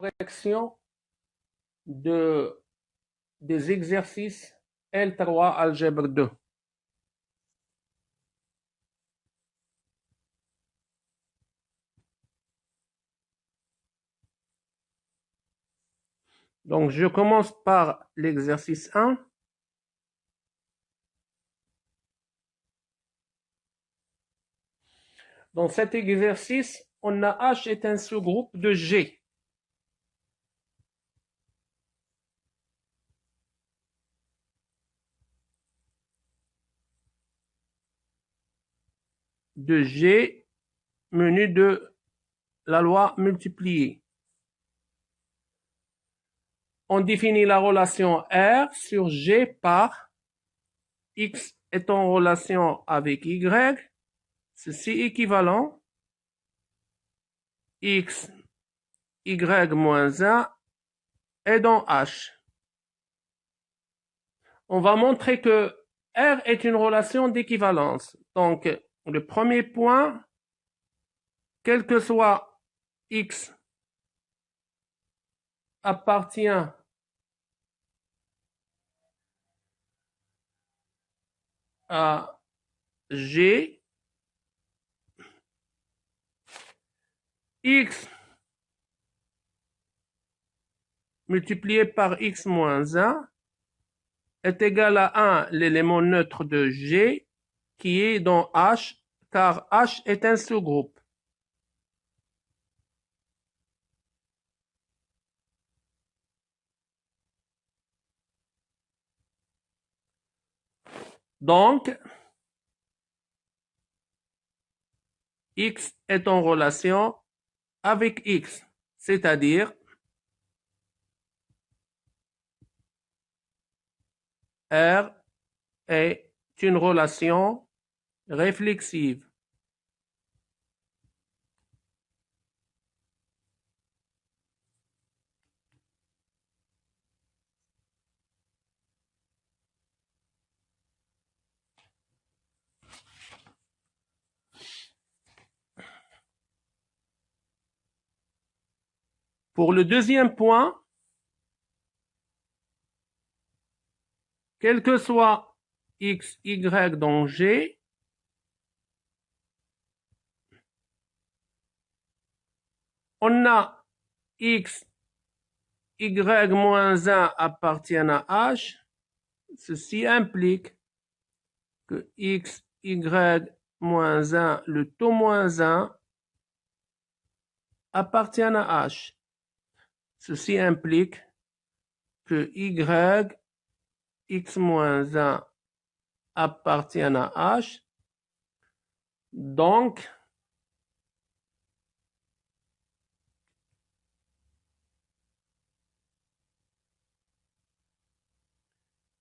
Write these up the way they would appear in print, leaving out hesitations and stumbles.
correction des exercices L3 algèbre 2. Donc, je commence par l'exercice 1. Dans cet exercice, on a H est un sous-groupe de G. De G menu de la loi multipliée. On définit la relation R sur G par X est en relation avec Y. Ceci équivalent X, Y moins 1 est dans H. On va montrer que R est une relation d'équivalence. Donc, le premier point, quel que soit X appartient à G, X multiplié par X moins 1 est égal à 1, l'élément neutre de G, qui est dans H, car H est un sous-groupe. Donc, X est en relation avec X, c'est-à-dire R est une relation réflexive. Pour le deuxième point, quel que soit X, Y dans G, on a X, Y moins 1 appartiennent à H. Ceci implique que X, Y moins 1, le taux moins 1, appartiennent à H. Ceci implique que Y, X moins 1 appartiennent à H. Donc,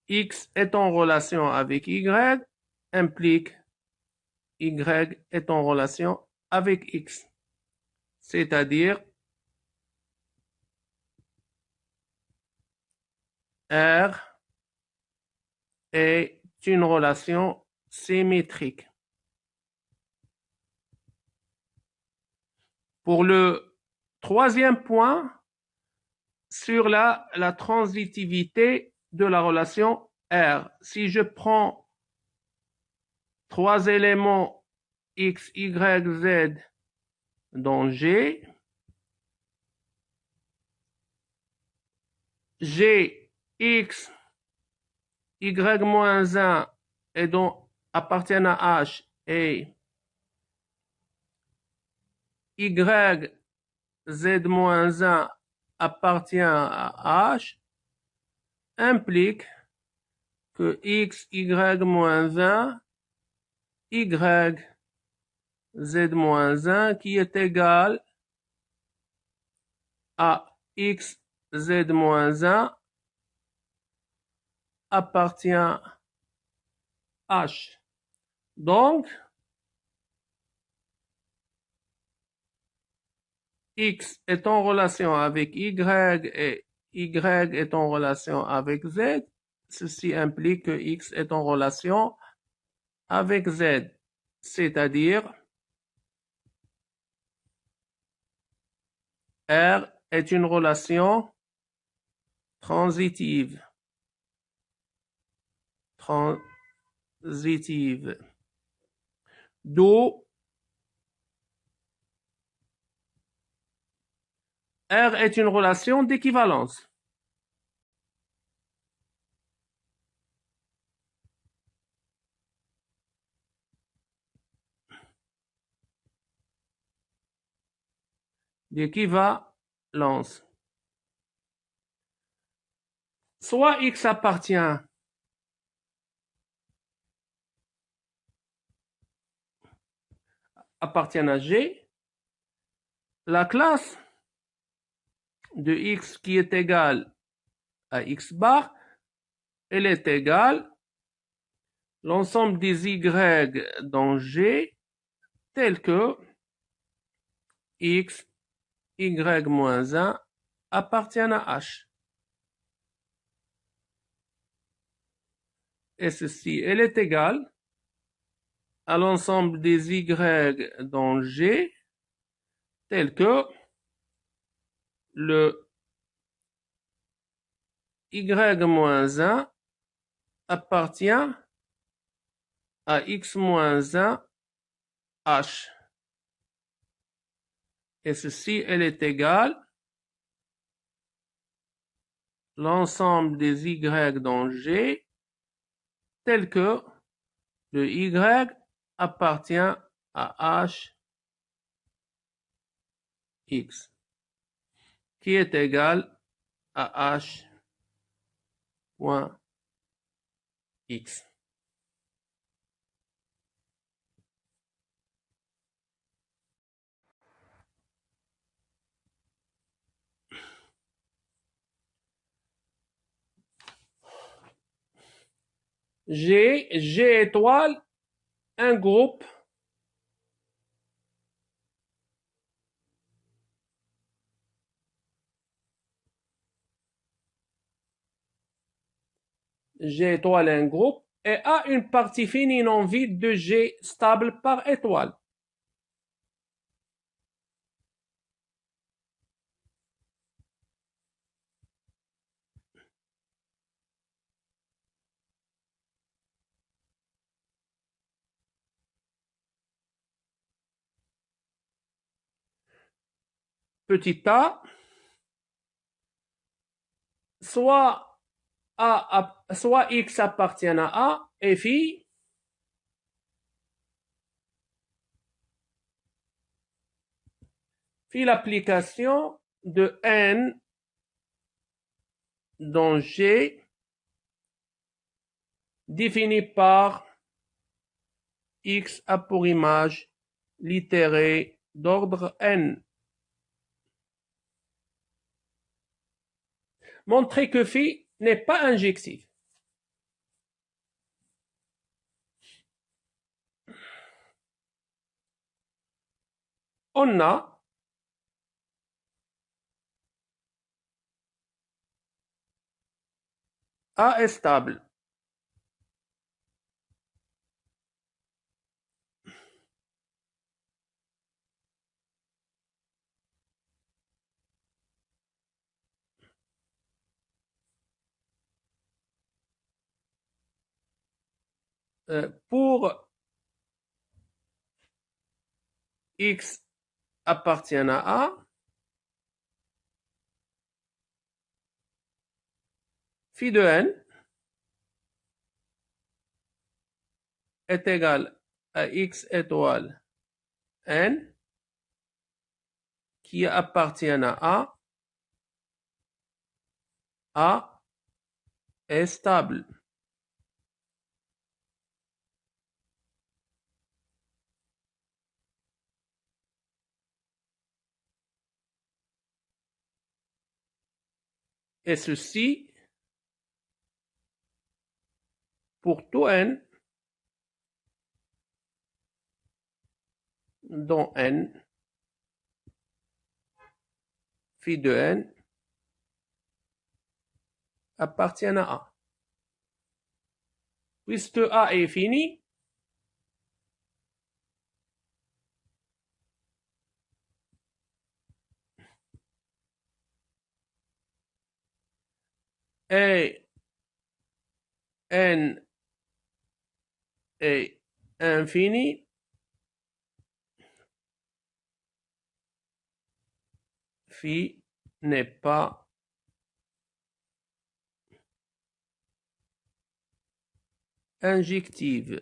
X est en relation avec Y, implique Y est en relation avec X. C'est-à-dire, R est une relation symétrique. Pour le troisième point, sur la transitivité de la relation R. Si je prends trois éléments X, Y, Z dans G, G, X, Y moins 1 et donc appartiennent à H et Y, Z moins 1 appartient à H, implique que X, Y moins 1, Y, Z moins 1 qui est égal à X, Z moins 1 appartient à H. Donc, X est en relation avec Y et Y est en relation avec Z. Ceci implique que X est en relation avec Z. C'est-à-dire, R est une relation transitive. D'où R est une relation d'équivalence. D'équivalence. Soit X appartient à G, la classe de X qui est égale à X bar, elle est égale l'ensemble des Y dans G tel que X, Y moins 1 appartiennent à H. Et ceci, elle est égale à l'ensemble des Y dans G tel que le Y-1 appartient à X-1 H. Et ceci, elle est égale l'ensemble des Y dans G tel que le Y appartient à H X qui est égal à H point X. G étoile, un groupe G étoile un groupe et a une partie finie non vide de G stable par étoile. Petit a, soit X appartient à A et phi l'application de N dans G défini par X a pour image littérée d'ordre N. Montrer que phi n'est pas injectif. On a A est stable. Pour X appartient à A, phi de N est égal à X étoile N qui appartient à A est stable. Et ceci pour tout N dont N, phi de N appartient à A. Puisque A est fini, et n est infini, phi n'est pas injective.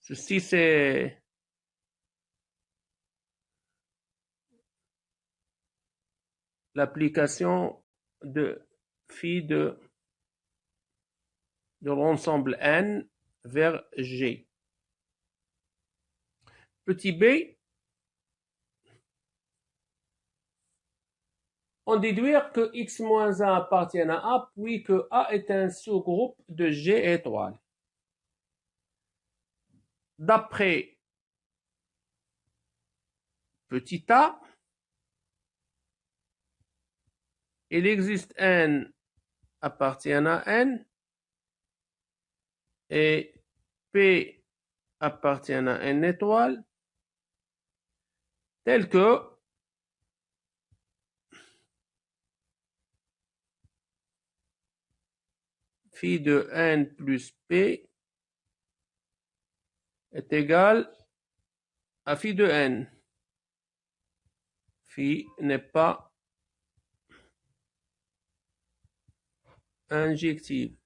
Ceci, c'est l'application de phi de l'ensemble N vers G. Petit b, on déduire que x moins 1 appartient à A, puis que A est un sous-groupe de G étoile. D'après petit a, il existe N appartient à N et P appartient à N étoile, tel que phi de N plus P est égal à phi de N. Phi n'est pas injective.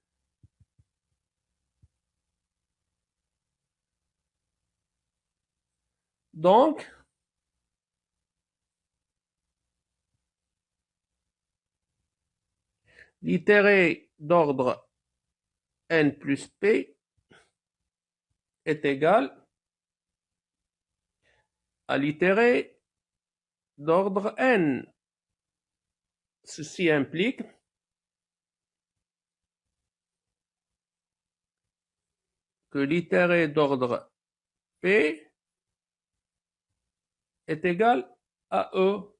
Donc, l'itéré d'ordre N plus P est égal à l'itéré d'ordre N. Ceci implique que l'itéré d'ordre P est égal à E.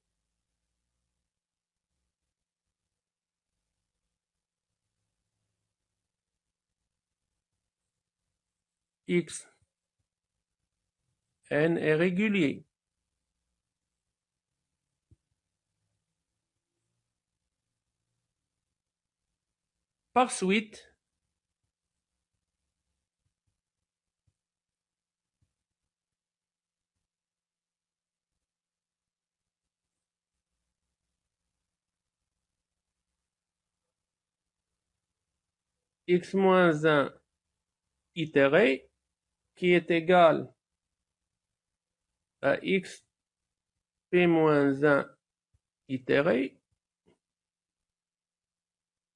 X N est régulier. Par suite, x moins 1 itéré qui est égal à x p moins 1 itéré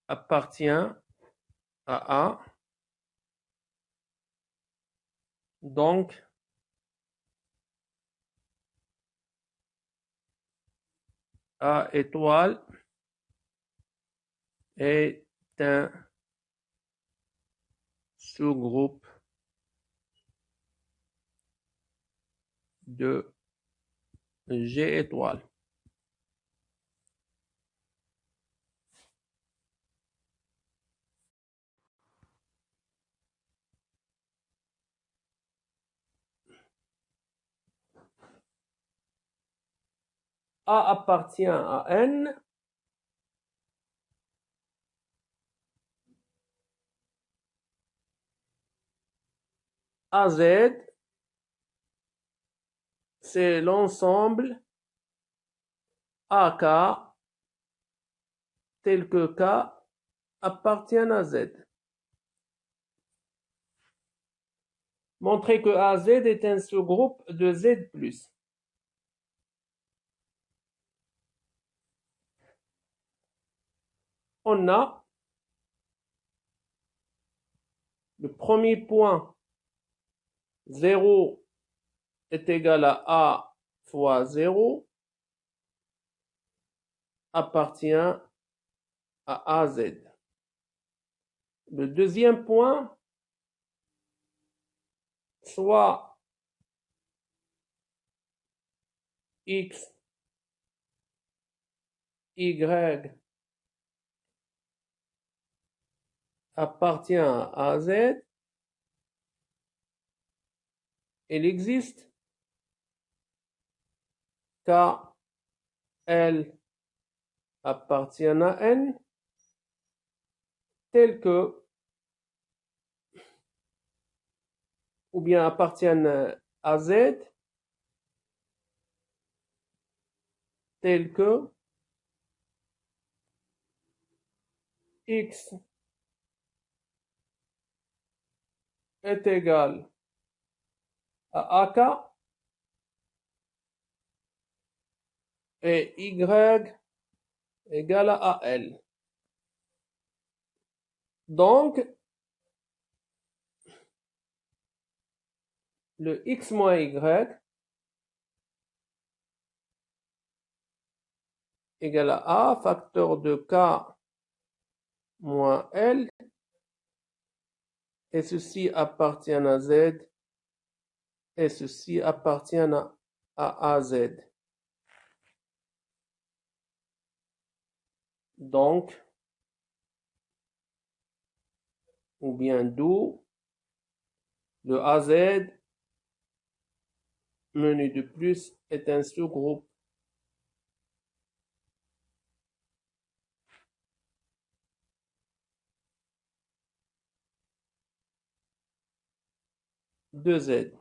appartient à A. Donc, A étoile est un sous-groupe de G étoile. A appartient à N AZ, c'est l'ensemble AK tel que K appartient à Z. Montrer que AZ est un sous-groupe de Z+. On a le premier point, 0 est égal à A fois 0, appartient à AZ. Le deuxième point, soit X, Y appartient à AZ, il existe K L appartiennent à N, tels que, ou bien appartiennent à Z, tels que X est égal à AK et Y égale à AL. Donc, le X moins Y égale à A, facteur de K moins L, et ceci appartient à Z, et ceci appartient à AZ. Donc, ou bien d'où le AZ menu de plus est un sous-groupe de Z.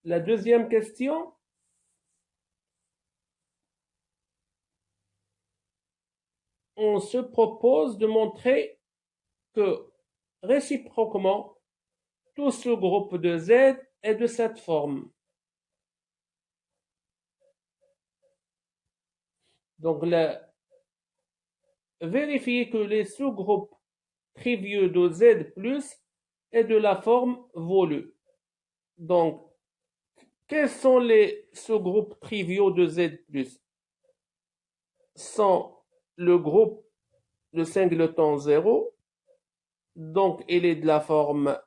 La deuxième question, on se propose de montrer que réciproquement, tout sous-groupe de Z est de cette forme. Donc, vérifier que les sous-groupes triviaux de Z plus est de la forme volue. Donc, quels sont les sous-groupes triviaux de Z plus? Sont le groupe de singleton 0, donc il est de la forme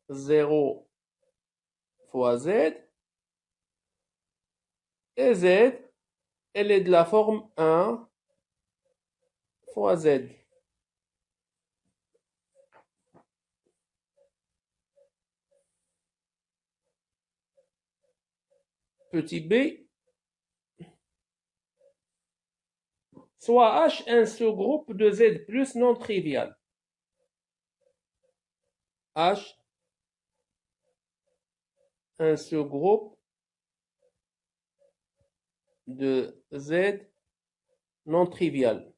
0 fois Z, et Z, elle est de la forme 1 fois Z. Petit b, soit H un sous-groupe de Z plus non trivial. H un sous-groupe de Z non trivial.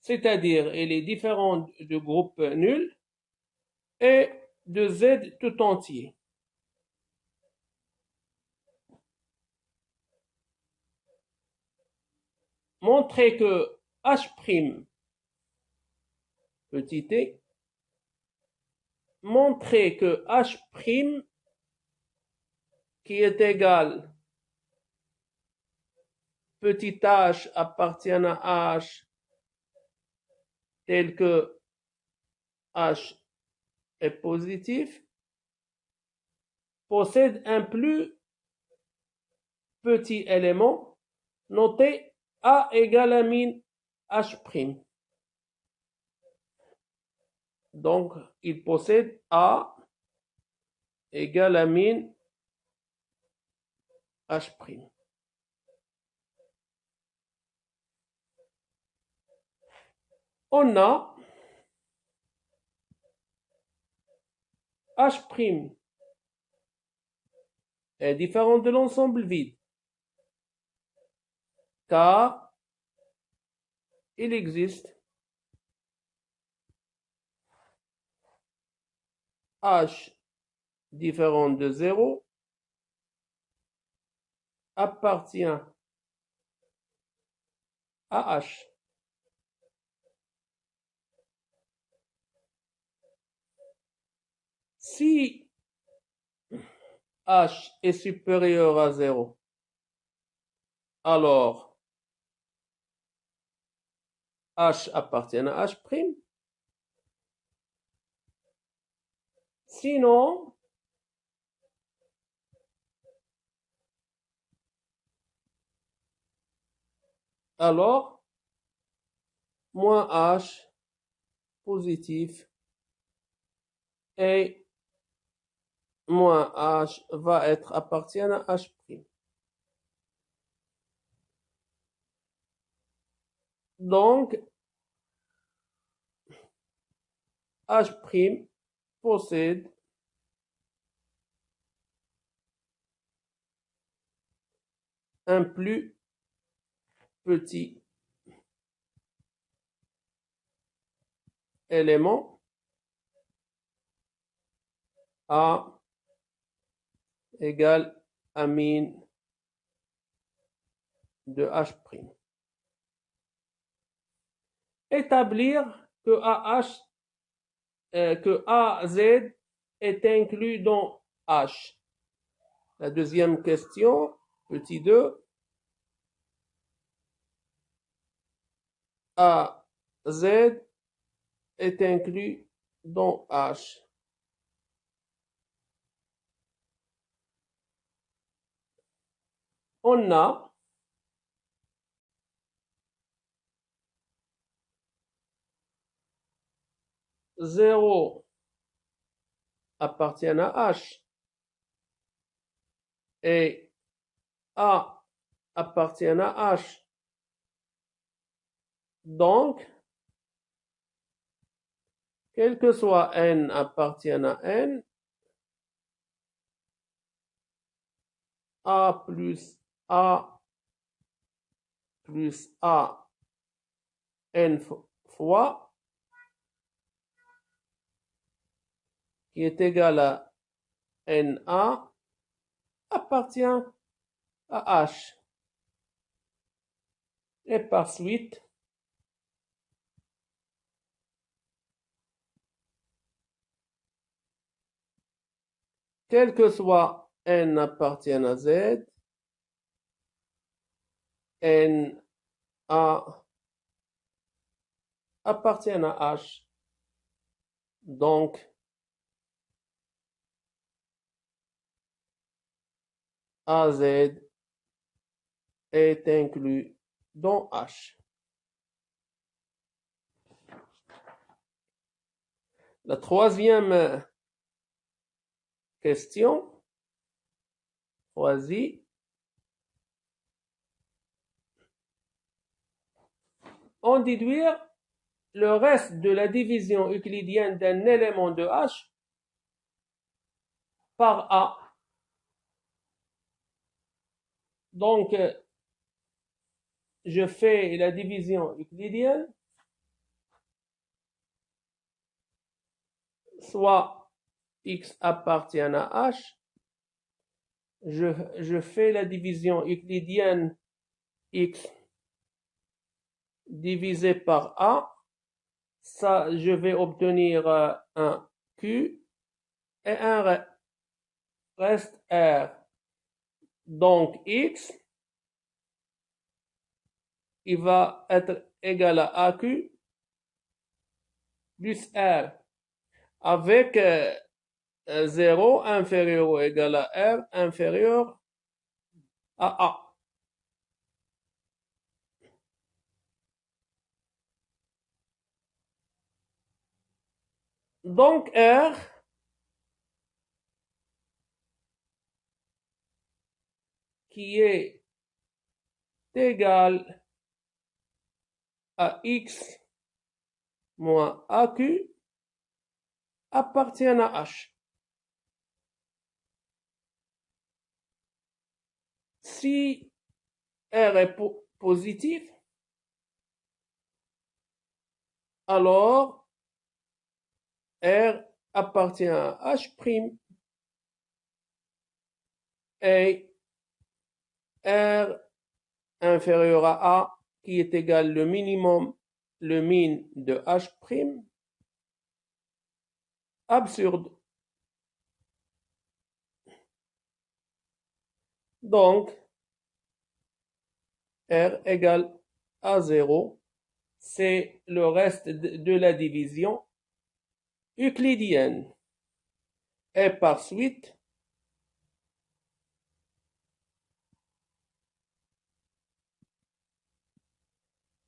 C'est-à-dire, il est différent du groupe nul et de Z tout entier. Montrer que H', petit t, montrer que H' qui est égal petit h appartient à H tel que H est positif, possède un plus petit élément noté A égale à min H'. Donc, il possède A égale à min H'. On a H' est différent de l'ensemble vide, car il existe H différent de 0 appartient à H. Si H est supérieur à 0, alors H appartient à H'. Sinon, alors, moins H positif et moins H va être appartient à H'. Donc, H' possède un plus petit élément A égale amine de H'. Établir que que AZ est inclus dans H. La deuxième question, petit 2, AZ est inclus dans H. On a zéro appartient à H et A appartient à H. Donc, quel que soit N appartient à N, A plus A plus A N fois, qui est égal à NA, appartient à H. Et par suite, quel que soit N appartient à Z, N A appartient à H. Donc, AZ est inclus dans H. La troisième question, choisie. En déduire le reste de la division euclidienne d'un élément de H par A. Donc, je fais la division euclidienne, soit X appartient à H, je fais la division euclidienne X divisé par A, ça, je vais obtenir un Q et un reste R. Donc, X, il va être égal à AQ plus R, avec 0 inférieur ou égal à R inférieur à A. Donc, R qui est égal à X moins AQ appartient à H. Si R est positif, alors R appartient à H' et R inférieur à A qui est égal le minimum, le min de H', absurde. Donc, R égale à 0, c'est le reste de la division euclidienne. Et par suite,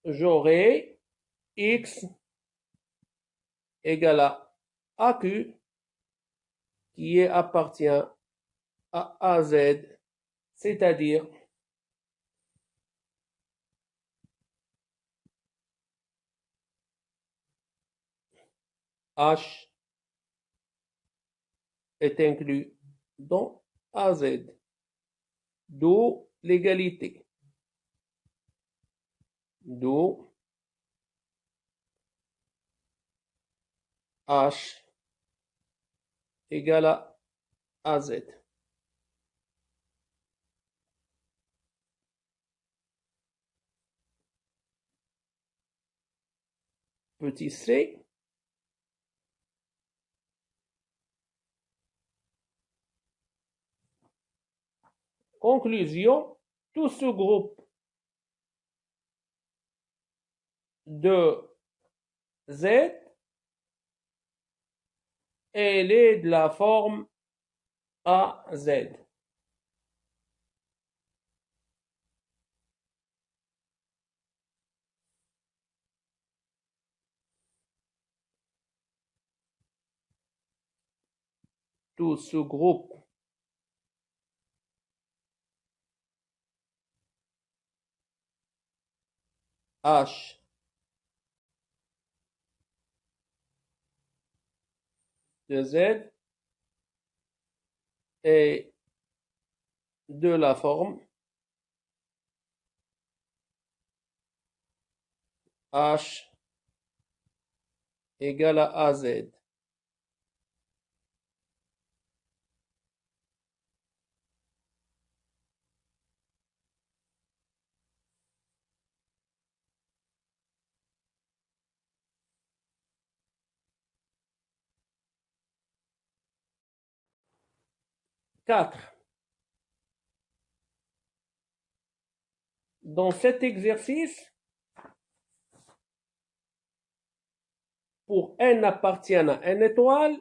j'aurai X égale à AQ qui appartient à AZ, c'est-à-dire H est inclus dans AZ, d'où l'égalité, d'où H égale à AZ. Petit c, conclusion, tout ce groupe de Z, elle est de la forme AZ. Tout ce groupe H de Z est de la forme H égale à AZ. Quatre. Dans cet exercice, pour n appartient à n étoile,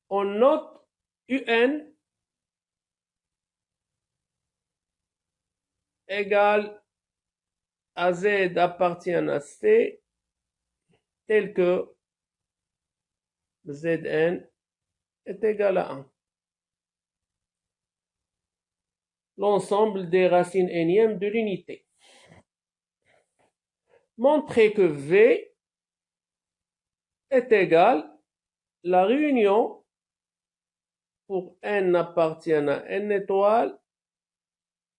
on note UN égale à Z appartient à C, tel que Zn est égal à 1. L'ensemble des racines énièmes de l'unité. Montrer que V est égal la réunion pour n appartient à n étoile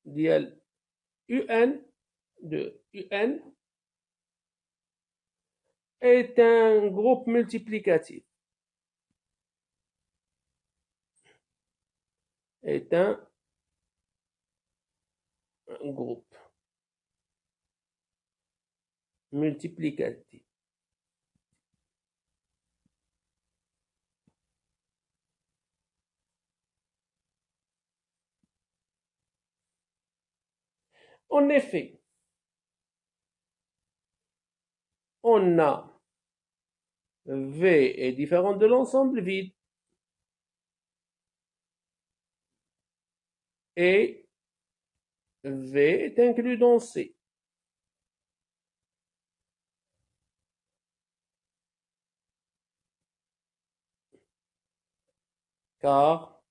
d'IL UN de UN est un groupe multiplicatif. Est un groupe multiplicatif. En effet, on a V est différent de l'ensemble vide et V est inclus dans C. Car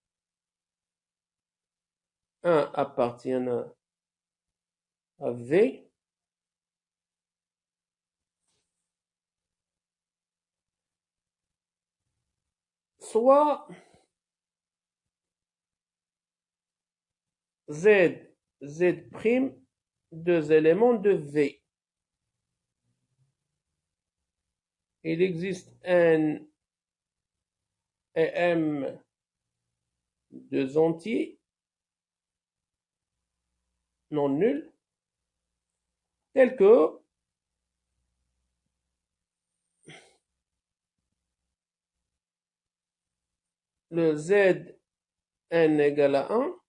1 appartient à V soit Z, Z', deux éléments de V. Il existe N et M deux entiers non nuls, tels que le Z n égale à 1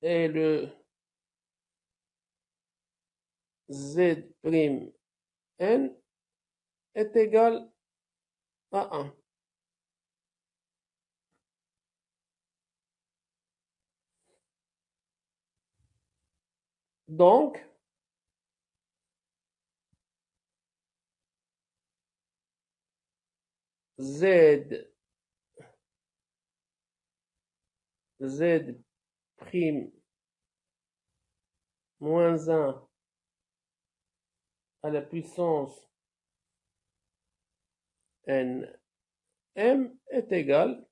et le Z' n est égal à 1. Donc, Z prime moins 1 à la puissance n m est égal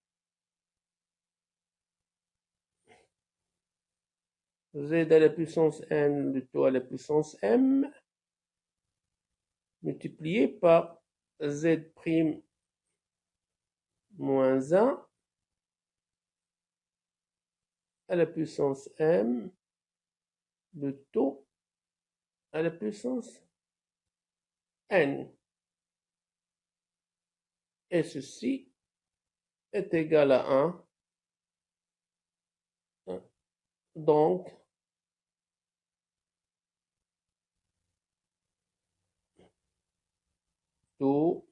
z à la puissance n de taux à la puissance m multiplié par z prime moins 1 à la puissance m de taux à la puissance n. Et ceci est égal à 1. Donc, taux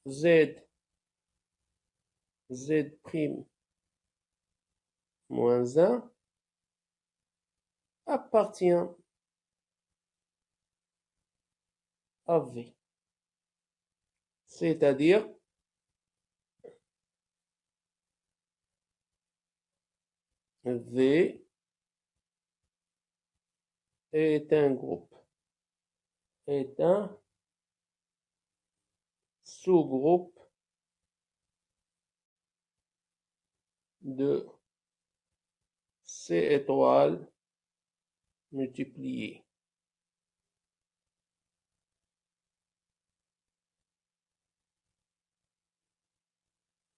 z prime moins 1 appartient à V. C'est-à-dire V est un groupe, est un sous-groupe de C étoile multiplié.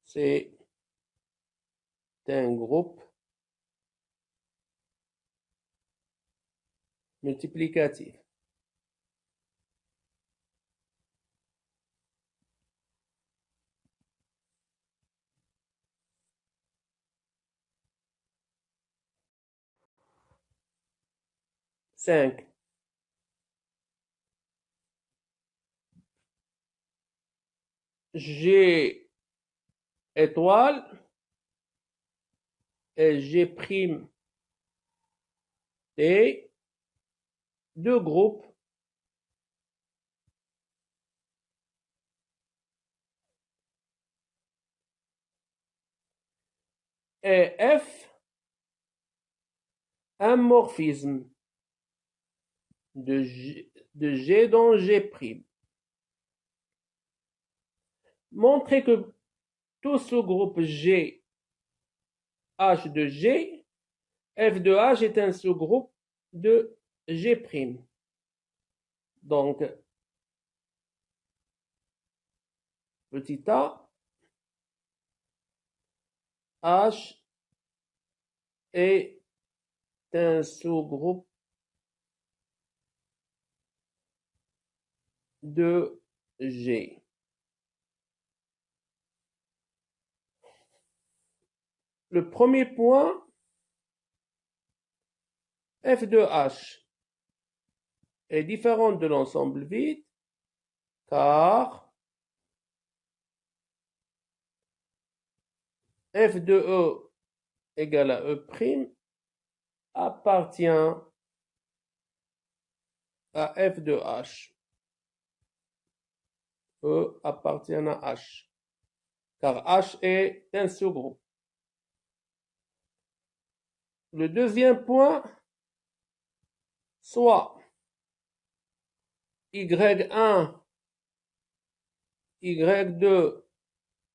C'est un groupe multiplicatif. Cinq. G étoile et G prime T, deux groupes et F, un morphisme de G dans G prime. Montrez que tout ce groupe G, H de G, F de H est un sous-groupe de G prime. Donc, petit a, H est un sous-groupe de G. Le premier point, F de H est différent de l'ensemble vide car F de E égale à E' appartient à F de H. E appartient à H, car H est un sous-groupe. Le deuxième point, soit Y1, Y2,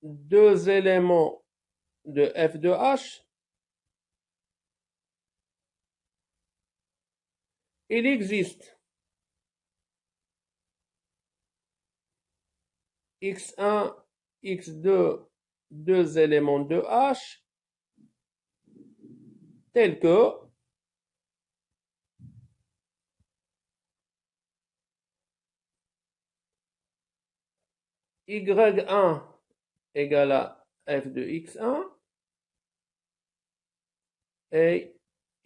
deux éléments de F de H, il existe X1, X2, deux éléments de H, tels que Y1 égale à F de X1 et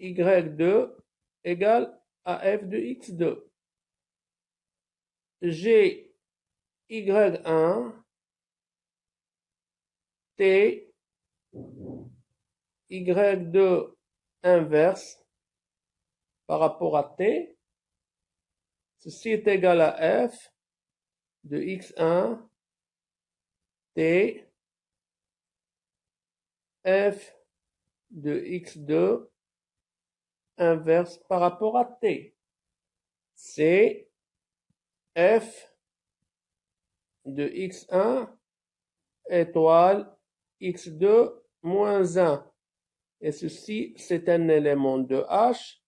Y2 égale à F de X2. G Y1 T Y2 inverse par rapport à T, Ceci est égal à f de x1 t f de x2 inverse par rapport à t. C'est f de x1 étoile x2 moins 1. Et ceci, c'est un élément de H.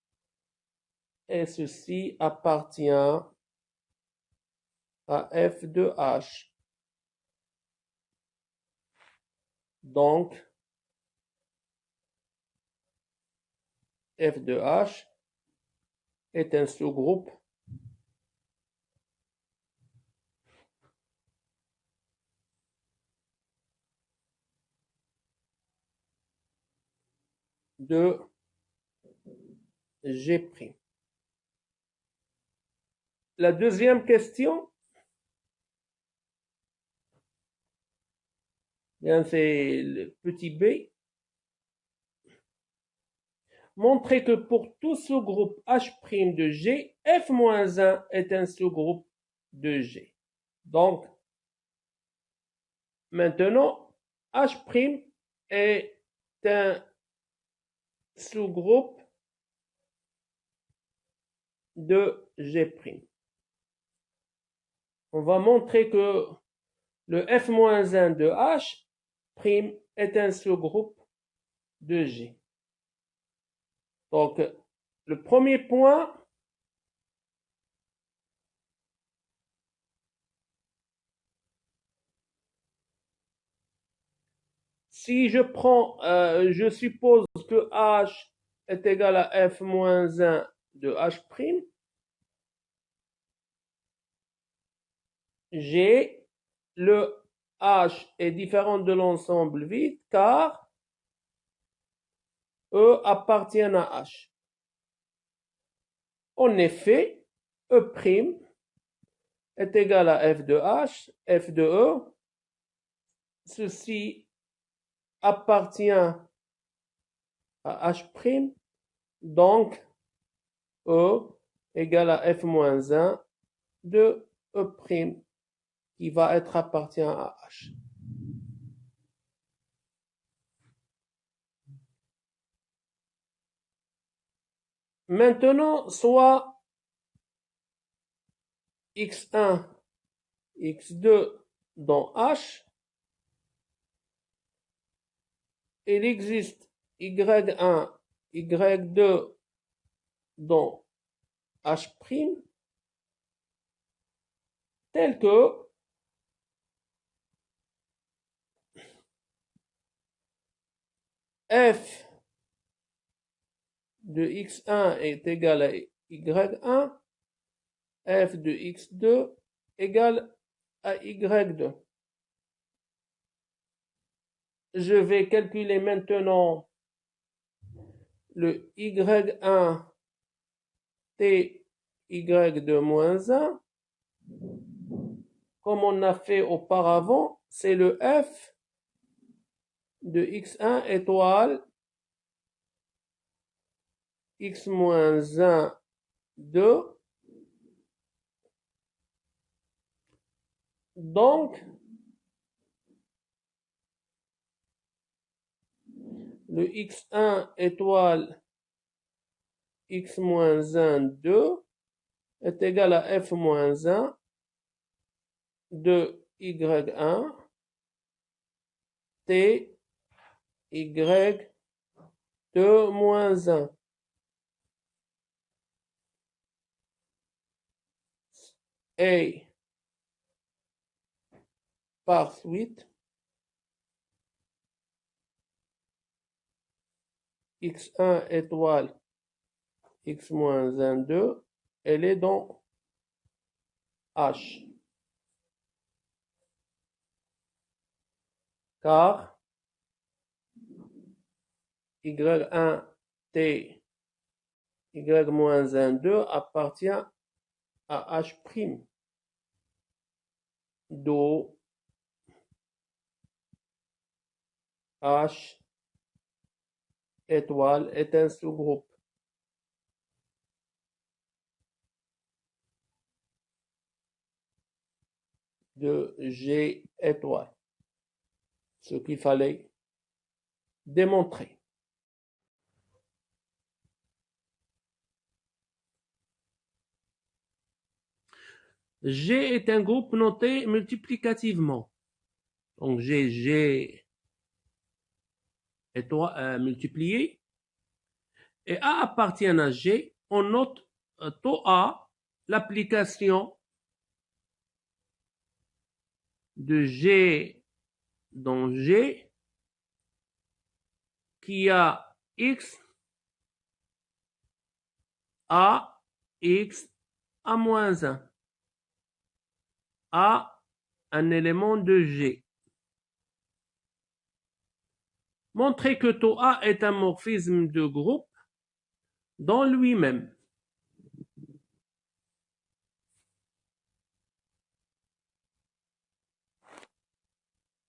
Et ceci appartient à f de H. Donc, f de H est un sous-groupe de G'. La deuxième question, bien c'est le petit b. Montrer que pour tout sous-groupe H' de G, f-1 est un sous-groupe de G. Donc, maintenant, H' est un sous-groupe de G'. On va montrer que le f-1 de H' est un sous-groupe de G. Donc, le premier point, si je prends, je suppose que H est égal à f-1 de H', G, le H est différent de l'ensemble vide car E appartient à H. En effet, E' est égal à f de H, f de E. Ceci appartient à H', donc E égale à f-1 de E' qui va être appartient à H. Maintenant, soit x1, x2 dans H, il existe y1, y2 dans H', tel que f de x1 est égal à y1, f de x2 égale à y2. Je vais calculer maintenant le y1 t y2 moins 1. Comme on a fait auparavant, c'est le f de x1 étoile x moins 1, 2. Donc, le x1 étoile x moins 1, 2 est égal à f moins 1 de y1 t y2 moins 1. Et par suite, x1 étoile x moins 1, 2, elle est dans H. Car y1 t y moins 1, 2 appartient à H'. D'où H étoile est un sous-groupe. de G étoile. Ce qu'il fallait démontrer. G est un groupe noté multiplicativement. Donc G étoile multiplié. Et A appartient à G. On note taux A, l'application de G dans G qui a X à X à moins 1. A, un élément de G. Montrer que taux A est un morphisme de groupe dans lui-même.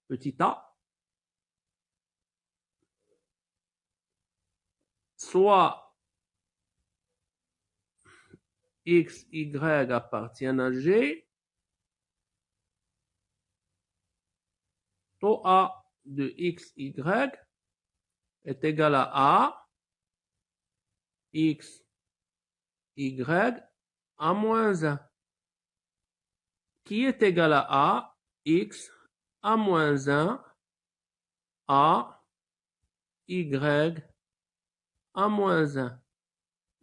Petit a, soit x, y appartiennent à G, taux A de x, y est égal à A, x, y à moins 1, qui est égal à A, x à moins 1, A, y à moins 1.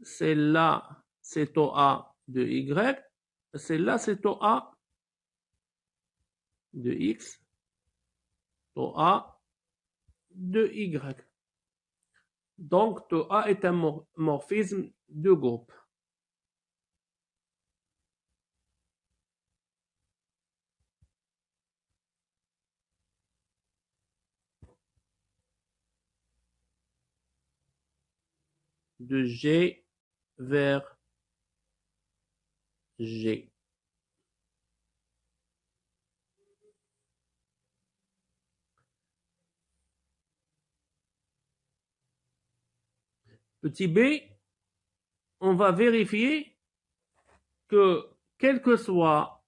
Celle-là, c'est taux A de y. Celle-là, c'est taux A de x. Taux A de y. Donc, taux A est un morphisme de groupe. De G vers G. Petit b, on va vérifier que quel que soit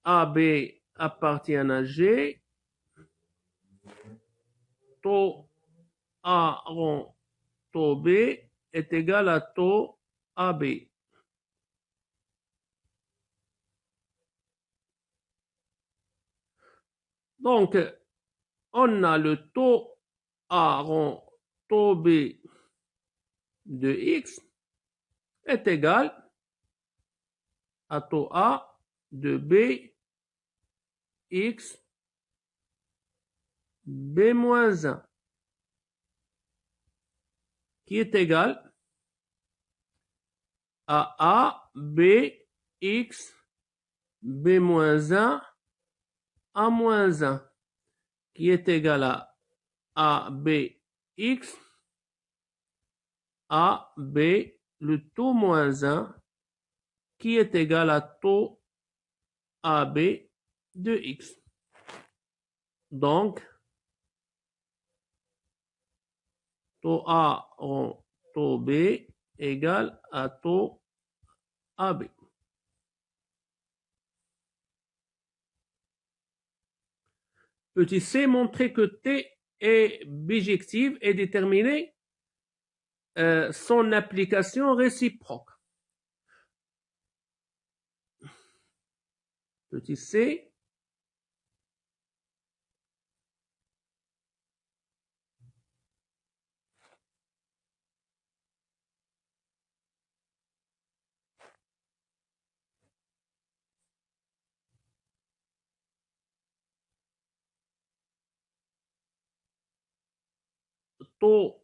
AB appartient à G, taux A rond taux B est égal à taux AB. Donc, on a le taux A rond taux B de X est égal à taux A de B X B moins 1 qui est égal à A B X B moins 1 A moins 1 qui est égal à A B X A B le taux moins 1 qui est égal à taux AB de X. Donc, taux A rond taux B égale à taux AB. Petit c, montrer que T est bijective et déterminer son application réciproque. Petit c, taux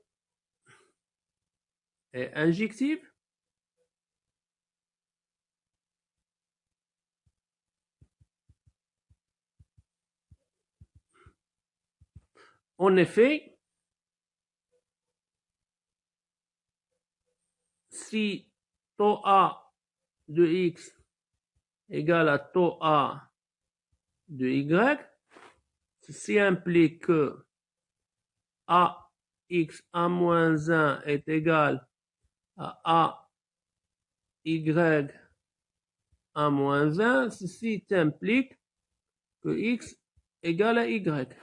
est injective. En effet, si taux A de X égale à taux A de Y, ceci implique que AX A moins 1 est égal à AY 1 moins 1, ceci implique que x égale à y.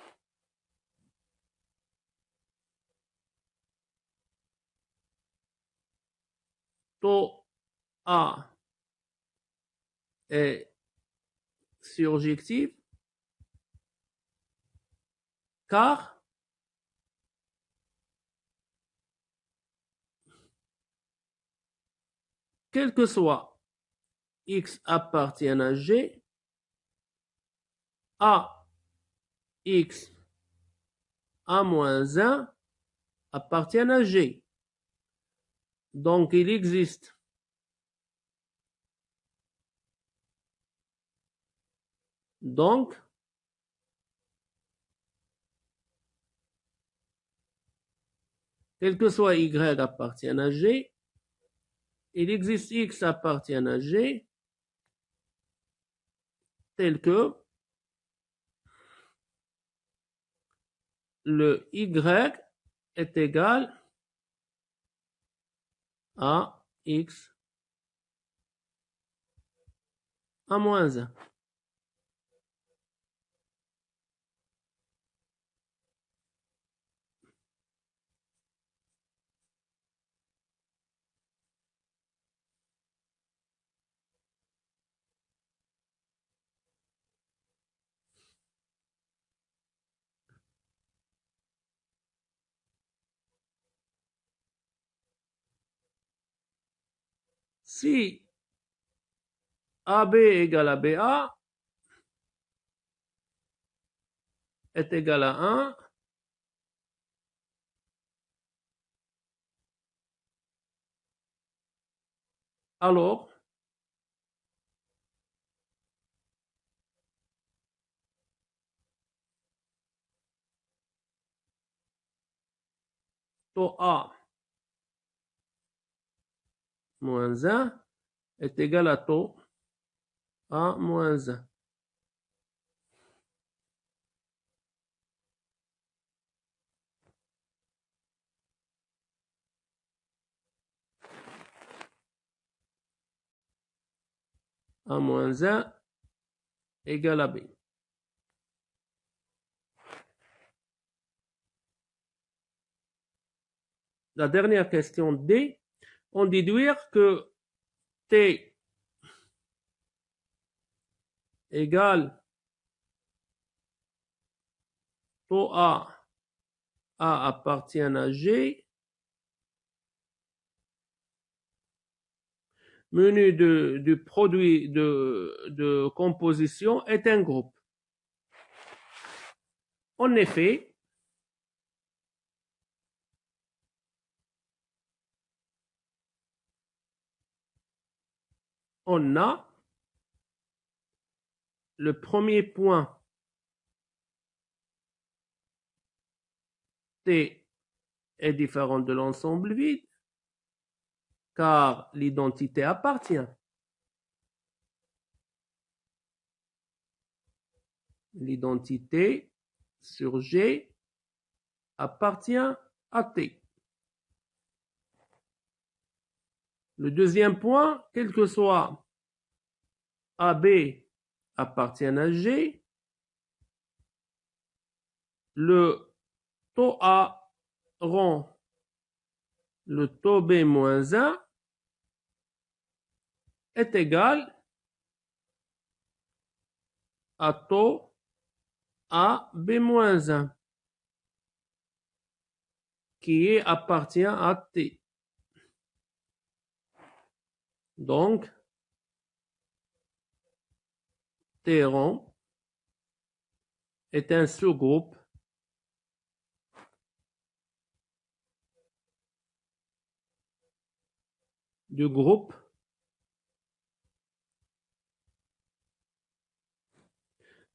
Taux A est surjectif car quel que soit x appartient à G, A x A moins 1 appartient à G. Donc, il existe donc quel que soit y appartient à G, il existe x appartient à G tel que le y est égal à x A moins 1. Si AB égale à BA est égal à 1, alors taux A moins 1 est égal à taux A moins 1. A moins 1 égale à B. La dernière question D, on déduire que T égale taux A appartient à G, menu du produit de composition est un groupe. En effet, on a le premier point T est différent de l'ensemble vide car l'identité appartient. L'identité sur G appartient à T. Le deuxième point, quel que soit AB appartient à G, le taux A rond le taux B moins 1 est égal à taux A B moins 1 qui appartient à T. Donc, T rond est un sous-groupe du groupe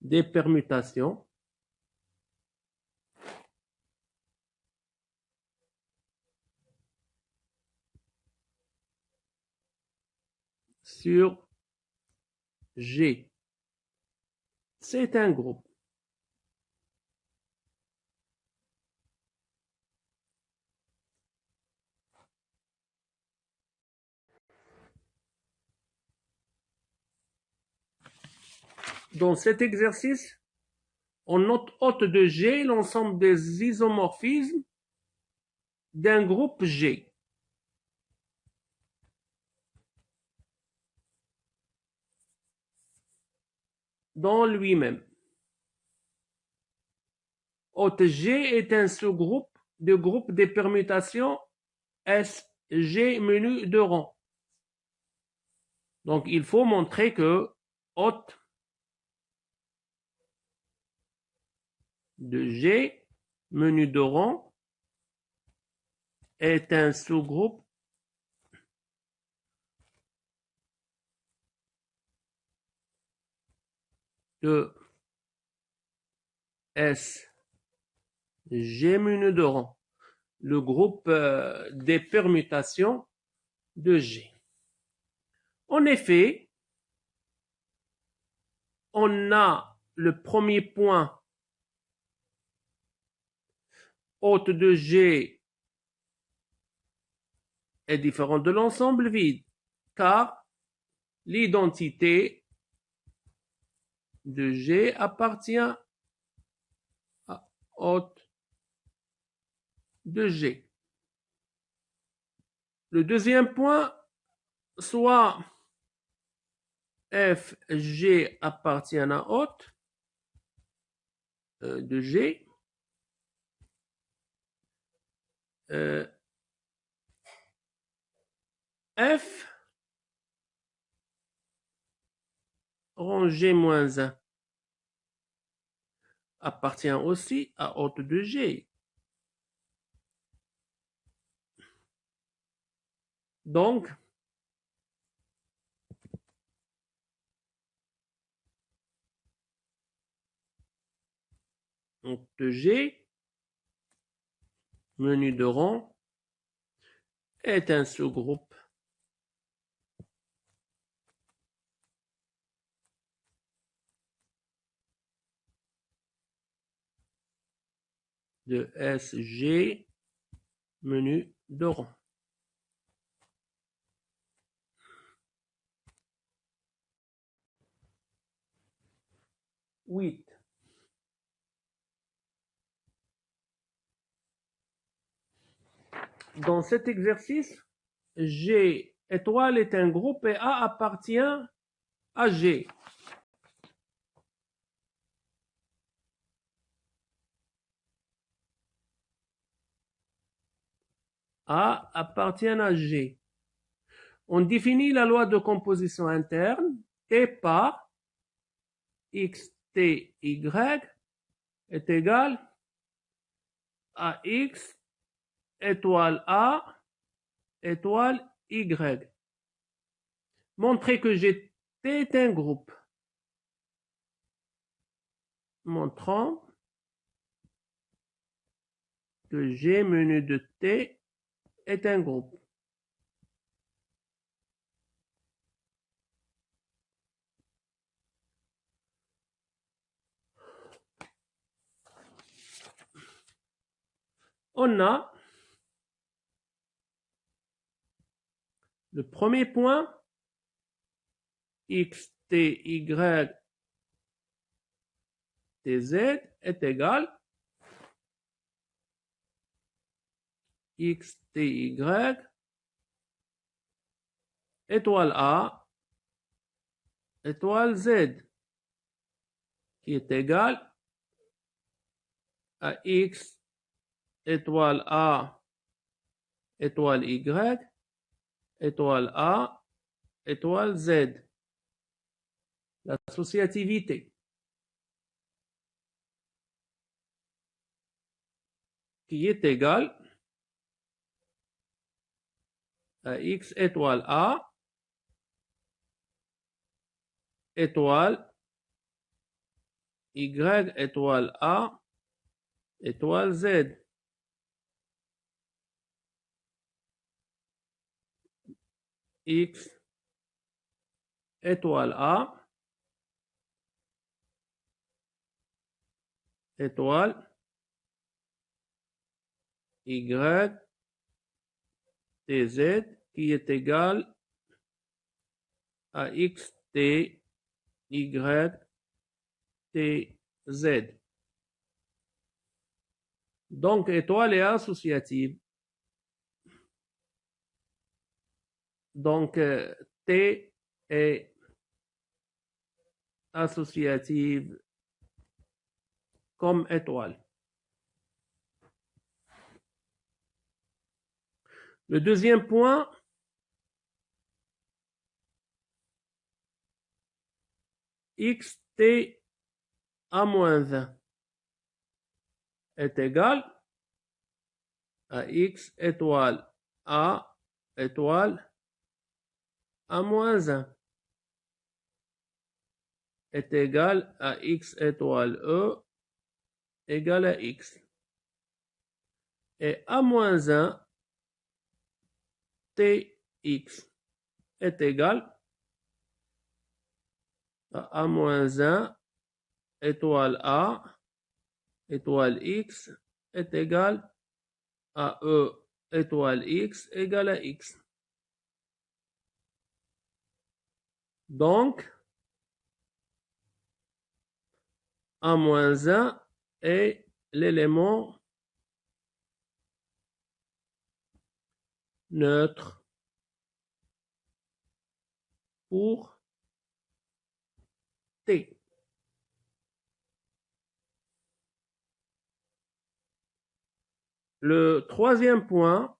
des permutations sur G. C'est un groupe. Dans cet exercice, on note ôte de G l'ensemble des isomorphismes d'un groupe G. Dans lui-même. Ôte G est un sous-groupe de groupe des permutations SG menu de rang. Donc, il faut montrer que hôte de G menu de rang est un sous-groupe de SG menu de rang, le groupe des permutations de G. En effet, on a le premier point hôte de G est différent de l'ensemble vide, car l'identité de G appartient à hôte de G. Le deuxième point, soit FG appartient à hôte de G, F rang G-1 appartient aussi à hôte de G. Donc, hôte de G, menu de rang, est un sous-groupe de SG menu de rang. 8. Dans cet exercice, G étoile est un groupe et A appartient à G. A appartient à G. On définit la loi de composition interne T par XTY est égal à X étoile A étoile Y. Montrer que GT est un groupe. Montrant que G menu de T est un groupe. On a le premier point, x, t, y, tz est égal x, t, y étoile a étoile z qui est égal à x étoile a étoile y étoile a étoile z. L'associativité qui est égale à x étoile a étoile y étoile a étoile z. X étoile a étoile y tz qui est égal à x t y TZ. Donc, étoile est associative. Donc, T est associative comme étoile. Le deuxième point, xt à moins 1 est égal à x étoile a étoile a moins 1 est égal à x étoile e égal à x. Et a moins 1 tx est égal à moins 1 étoile a étoile x est égal à e étoile x égale à x. Donc, a moins 1 est l'élément neutre pour T. Le troisième point,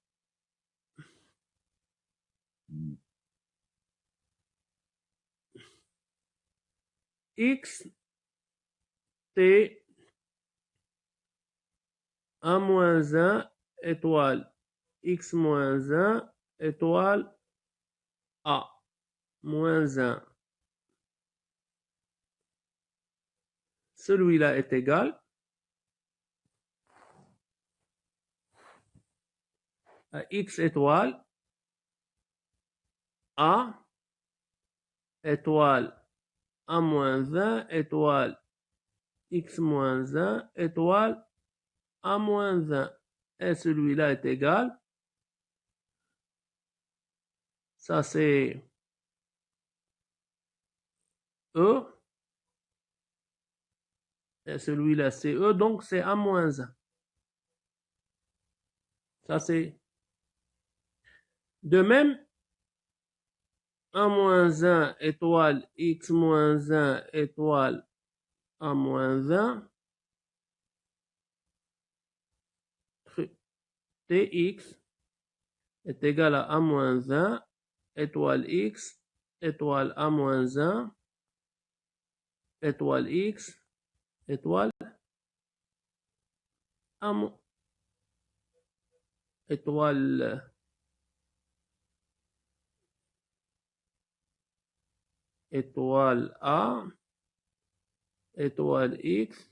x t a moins 1 étoile x moins 1 étoile a moins 1. Celui-là est égal à x étoile a étoile a moins 1 étoile x moins 1 étoile a moins 1. Et celui-là est égal, ça c'est E, et celui-là c'est E, donc c'est a moins 1. Ça c'est de même, a moins 1 étoile x moins 1 étoile a moins 1 tx est égal à a moins 1 étoile x étoile a moins 1 étoile x étoile a étoile étoile a étoile x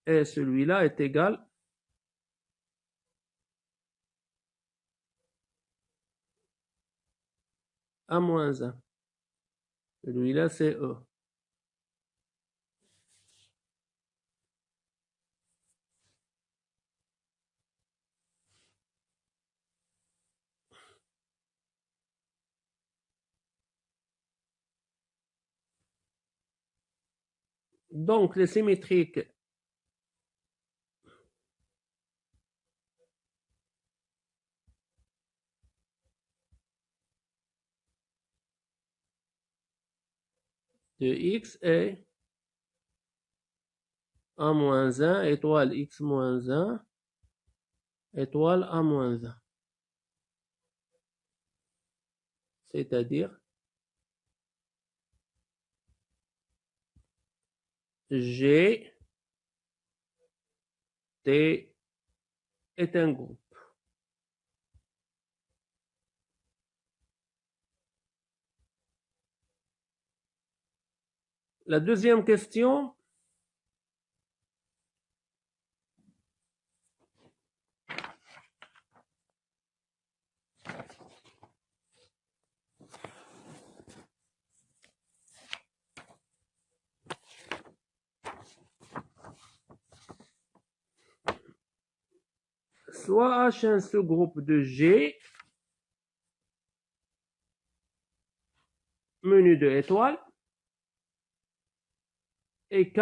et celui-là est égal à moins 1. Celui-là c'est E. Donc les symétriques de x est a moins 1 étoile x moins 1 étoile a moins 1. C'est-à-dire G T est un groupe. La deuxième question, soit H un sous-groupe de G connu de étoile et K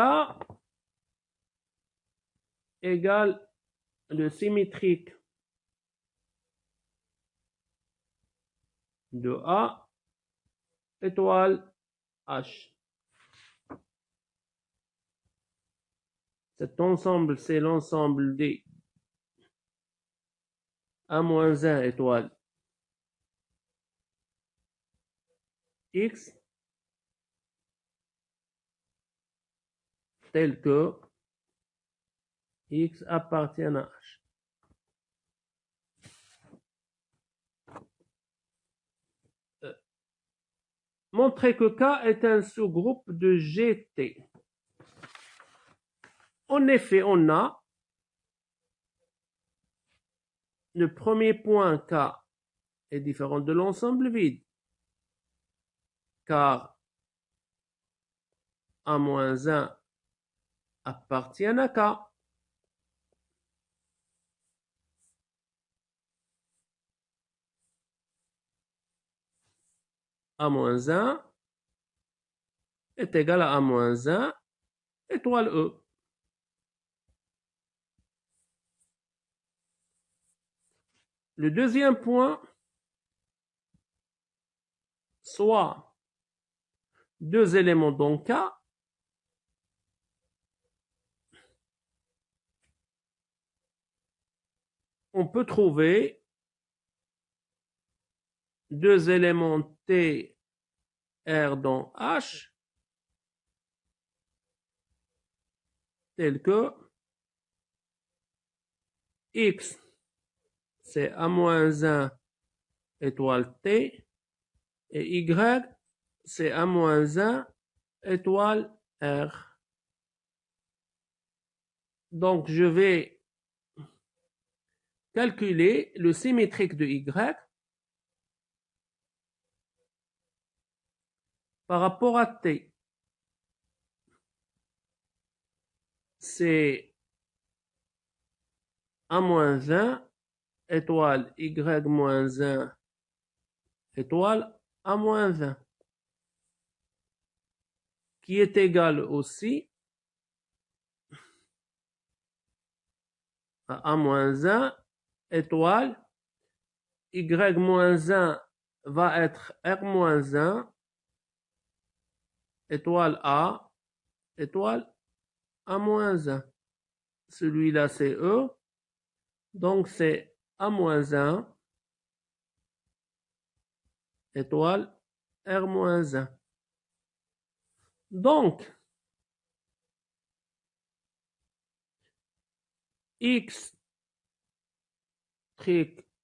égale le symétrique de A étoile H. Cet ensemble, c'est l'ensemble des A-1 étoile X tel que X appartient à H. Montrer que K est un sous-groupe de GT. En effet, on a le premier point K est différent de l'ensemble vide, car A-1 appartient à K. A-1 est égal à A-1 étoile E. Le deuxième point, soit deux éléments dans K, on peut trouver deux éléments T, R dans H, tels que X, c'est A-1 étoile T, et Y, c'est A-1 étoile R. Donc, je vais calculer le symétrique de Y par rapport à T. C'est A-1 étoile Y-1 étoile A-1 qui est égal aussi à A-1 étoile Y-1 va être R-1 étoile A étoile A-1. Celui-là c'est E, donc c'est A-1 étoile R-1. Donc, X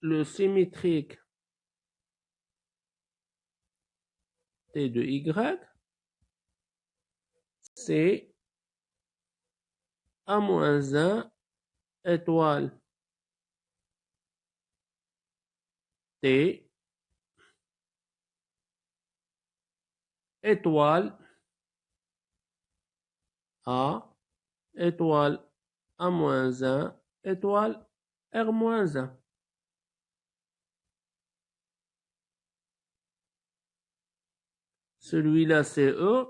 le symétrique T de Y, c'est A-1 étoile T étoile A étoile A-1 étoile R-1. Celui-là, c'est E,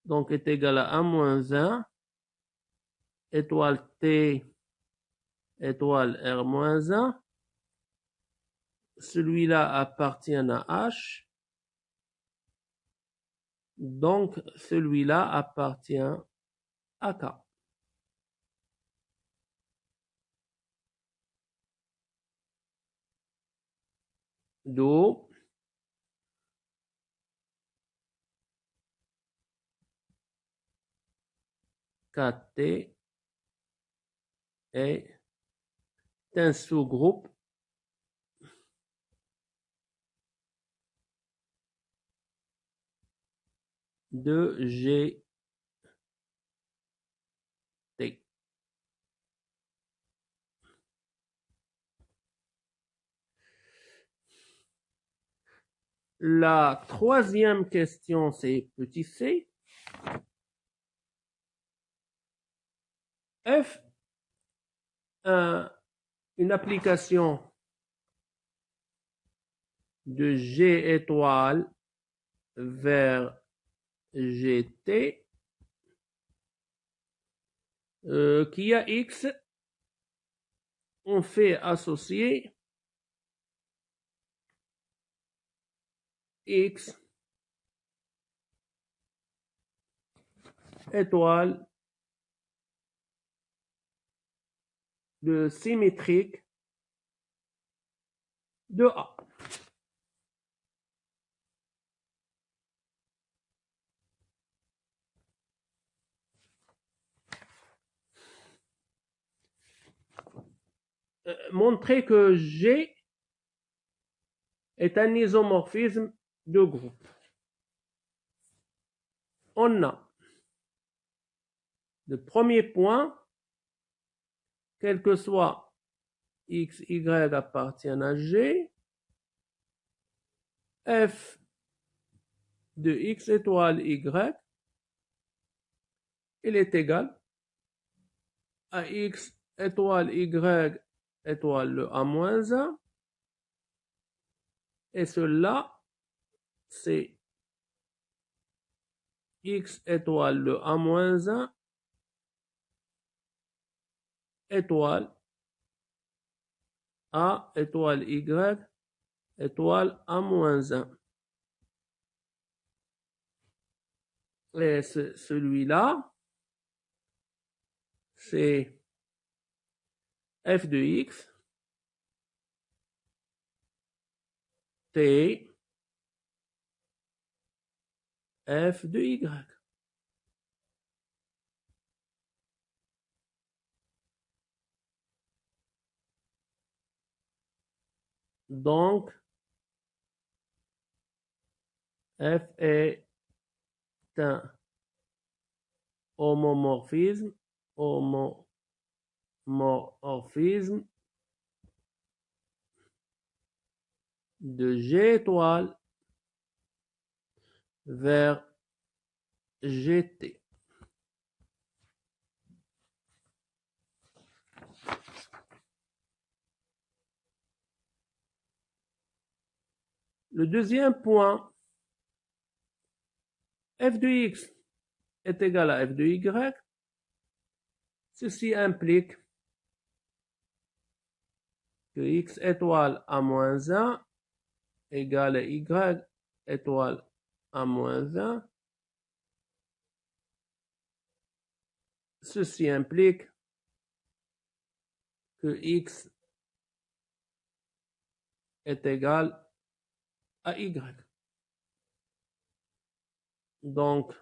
donc est égal à A-1 étoile T étoile R-1. Celui-là appartient à H, donc celui-là appartient à K. D'où KT est un sous-groupe de GT. La troisième question, c'est petit c. F, une application de G étoile vers GT qui a X, on fait associer X étoile de symétrique de A. Montrer que G est un isomorphisme de groupe. On a le premier point, quel que soit X, Y appartiennent à G, F de X étoile Y, il est égal à X étoile Y étoile le A-1, et cela, c'est X étoile le A-1 étoile A étoile Y étoile A-1. Et celui-là, c'est F de X T F de Y. Donc, F est un homomorphisme de G étoile vers GT. Le deuxième point, f de x est égal à f de y. Ceci implique que x étoile à moins 1 égale à y étoile à moins 1. Ceci implique que x est égal à y. Donc,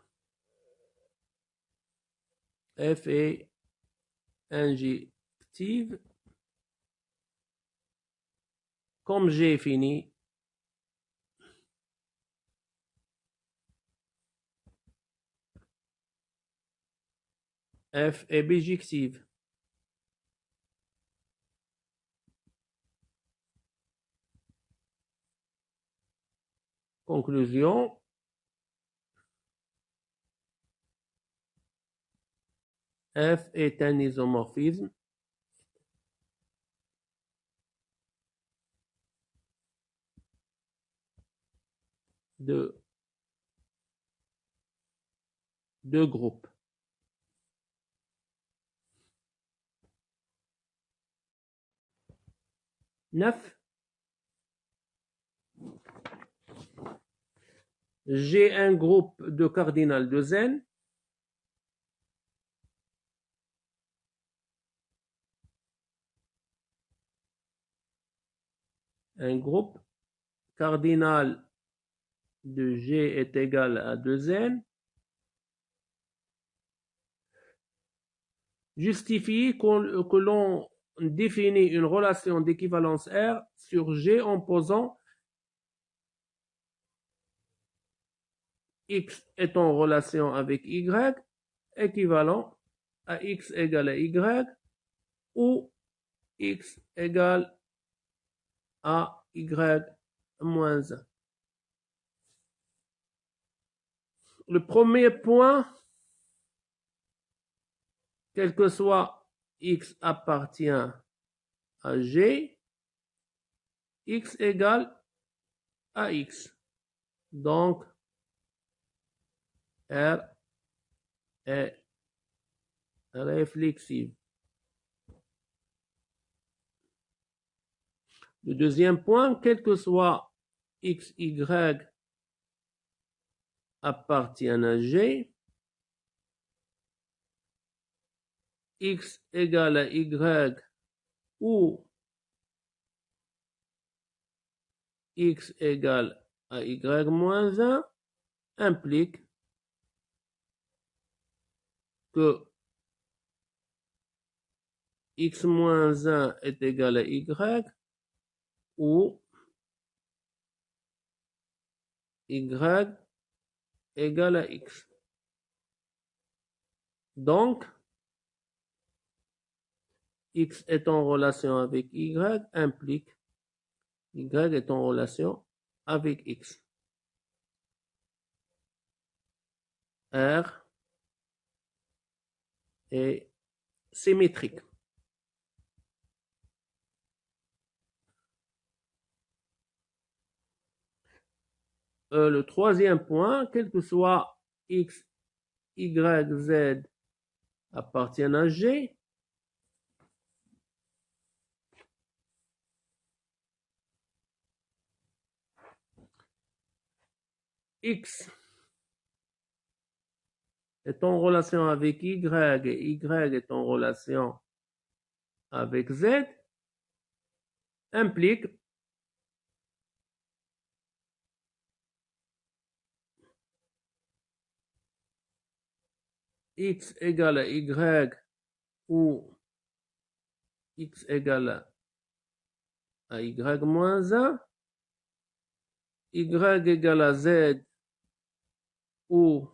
f est injective. Comme G est fini, f est bijective. Conclusion, f est un isomorphisme de deux groupes. Neuf. J'ai un groupe de cardinal de N. Un groupe cardinal de G est égal à 2N. Justifie que l'on définit une relation d'équivalence R sur G en posant X est en relation avec Y équivalent à X égale à Y ou X égale à Y moins 1. Le premier point, quel que soit X appartient à G, X égale à X. Donc, R est réflexive. Le deuxième point, quel que soit x, y appartient à G, x égale à y ou x égale à y moins 1 implique que x moins 1 est égal à y ou y égale à x. Donc, x est en relation avec y implique y est en relation avec x. R est symétrique. Le troisième point, quel que soit x, y, z appartiennent à G, x est en relation avec y et y est en relation avec z, implique x égale à y ou x égale à y moins 1, y égale à z ou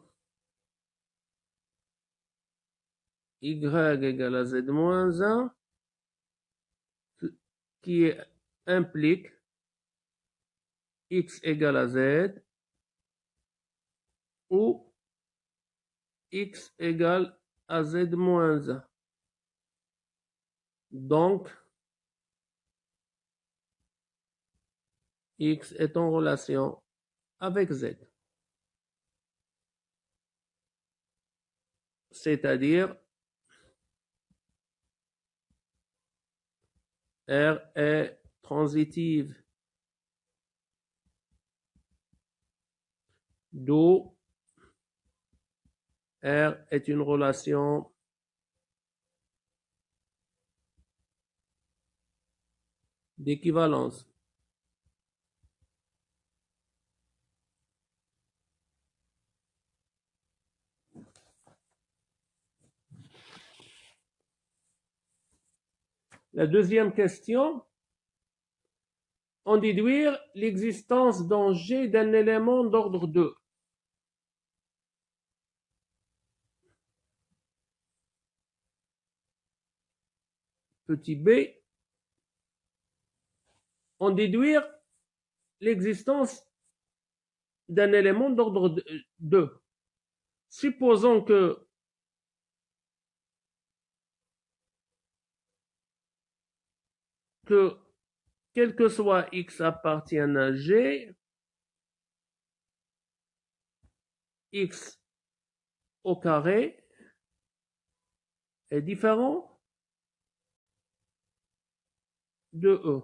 y égale à z moins 1, qui implique x égale à z ou x égale à z moins 1. Donc, x est en relation avec z. C'est-à-dire, R est transitive, d'où R est une relation d'équivalence. La deuxième question, en déduire l'existence dans G d'un élément d'ordre 2. Petit b, en déduire l'existence d'un élément d'ordre 2. Supposons que quel que soit x appartient à G, x au carré est différent de E,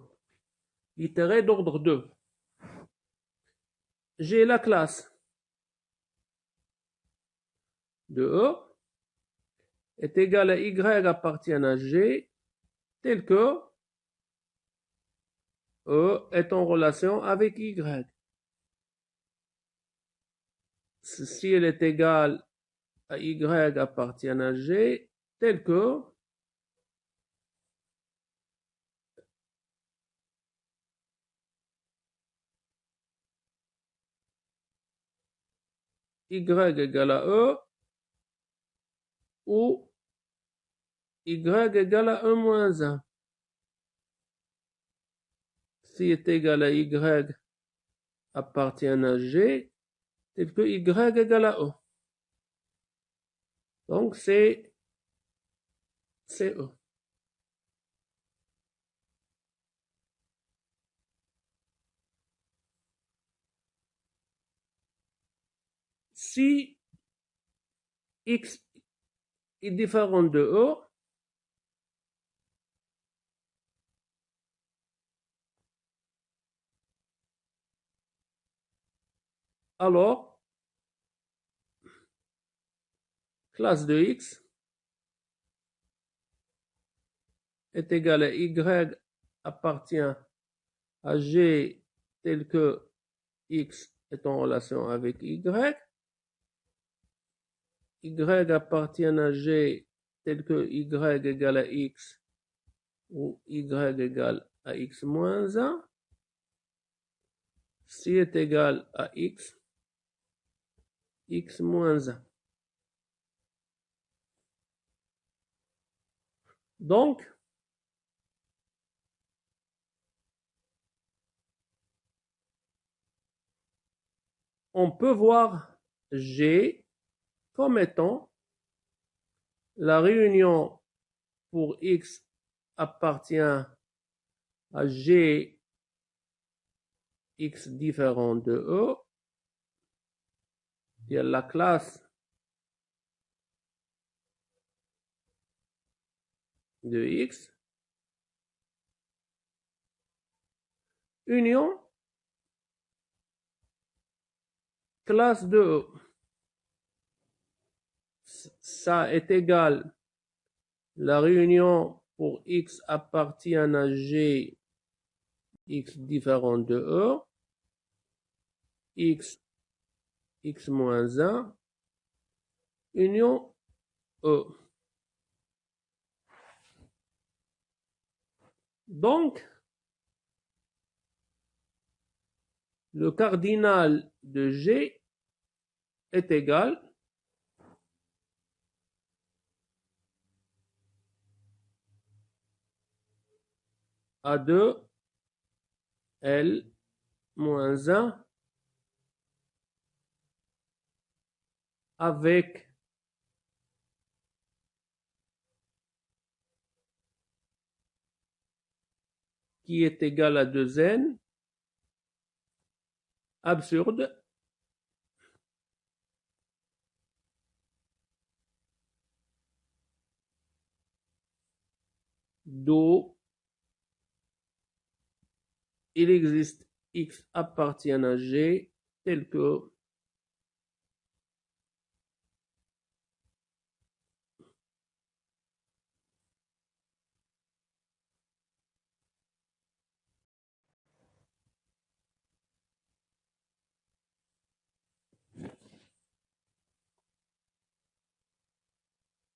itéré d'ordre 2. J'ai la classe de E est égale à y appartient à G, tel que E est en relation avec y. Si elle est égale à y appartient à G, tel que y égale à E ou y égale à E moins 1. Si est égal à y appartient à G, tel que y égale à E. Donc c'est E. Si X est différent de E, alors classe de X est égale à Y appartient à G tel que X est en relation avec Y. Y appartient à G tel que Y égale à X ou Y égale à X moins 1. Si est égal à X, X moins 1. Donc, on peut voir G comme étant la réunion pour X appartient à G X différent de E, il y a la classe de X, union classe de E. Ça est égal, la réunion pour X appartient à G X différent de E, X moins 1, union E. Donc, le cardinal de G est égal à 2 L moins 1 avec qui est égal à 2n, absurde, d'où il existe X appartient à G tel que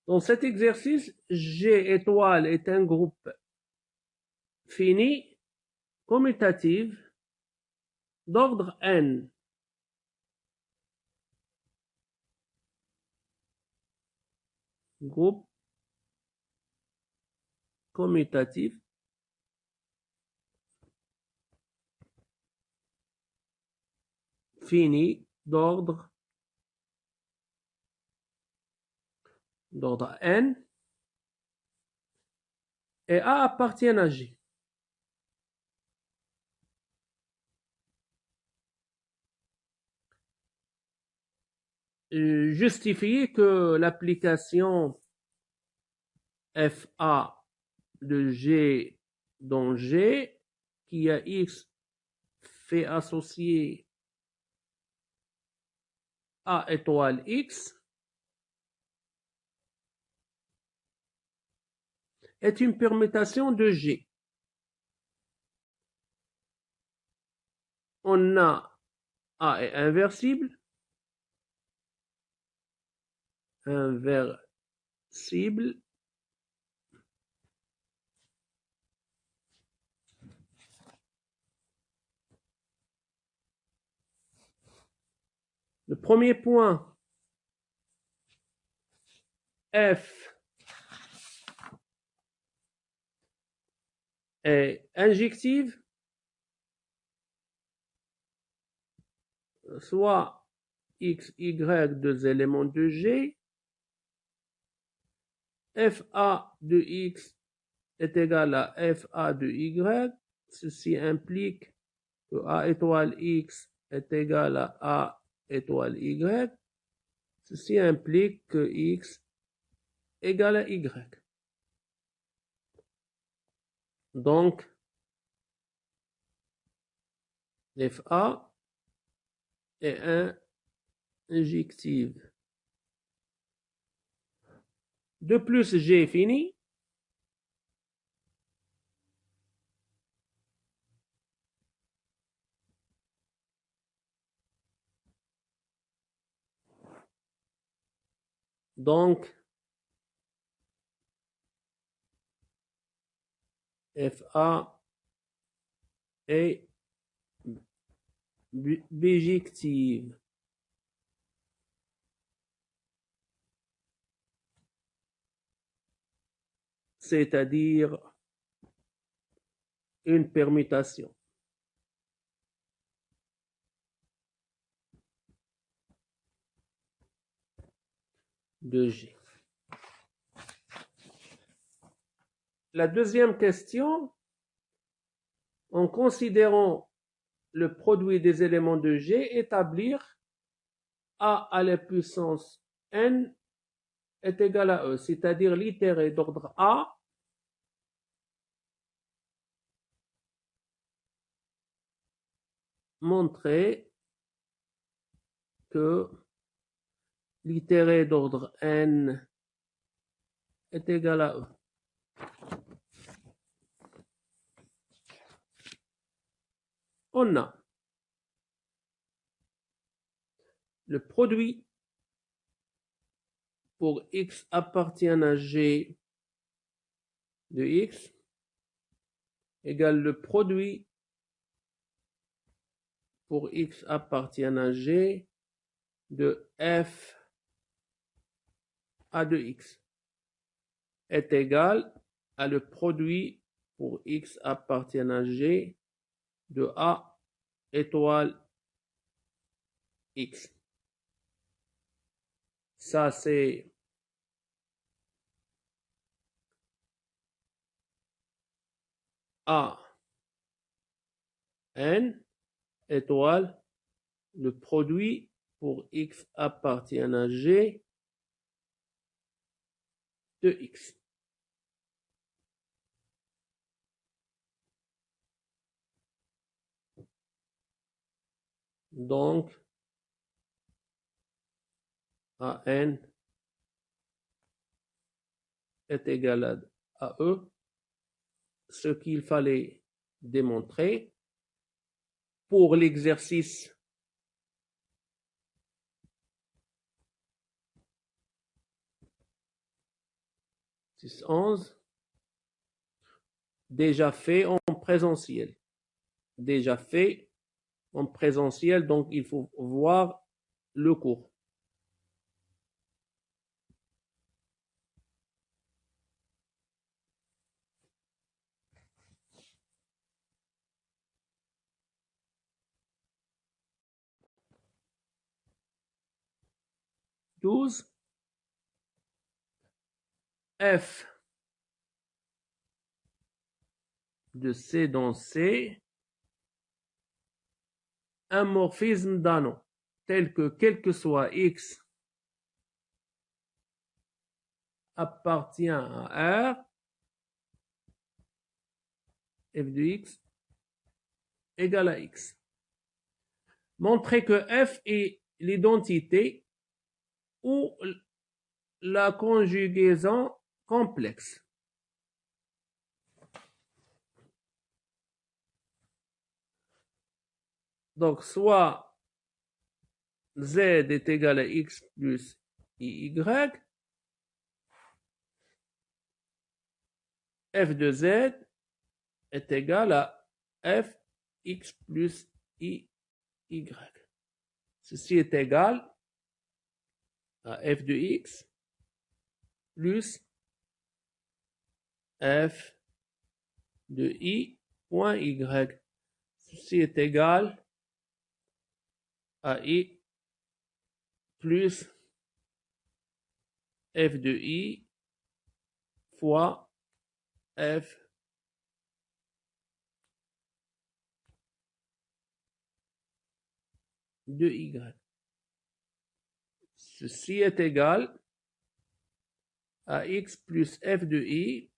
dans cet exercice, G étoile est un groupe fini, commutatif, d'ordre n. Groupe commutatif fini d'ordre n et A appartient à G. Justifier que l'application FA de G dans G qui a X fait associer A étoile X est une permutation de G. On a A est inversible. Inversible. Le premier point, F est injective, soit X, Y, deux éléments de G. FA de X est égal à FA de Y. Ceci implique que A étoile X est égal à A étoile Y. Ceci implique que x égale à y. Donc, FA est injective. De plus, G est fini. Donc, FA est bijective. C'est-à-dire une permutation de G. La deuxième question, en considérant le produit des éléments de G, établir A à la puissance n est égal à E, c'est-à-dire l'itéré d'ordre A montrer que l'itéré d'ordre n est égal à E. On a le produit pour x appartient à G de x égale le produit pour x appartient à G de f a de x est égal à le produit pour x appartient à G de a étoile x. Ça, c'est a n étoile le produit pour x appartient à G de x. Donc, AN est égal à E, ce qu'il fallait démontrer pour l'exercice 611, déjà fait en présentiel. Déjà fait en présentiel, donc il faut voir le cours. F de C dans C, un morphisme d'un nom, tel que quel que soit X appartient à R, f de X égale à X. Montrer que F est l'identité ou la conjugaison complexe. Donc, soit Z est égal à X plus IY, F de Z est égal à F X plus IY. Ceci est égal à F de X plus F de I point Y. Ceci est égal à I plus F de I fois F de Y. ceci est égal à x plus f de y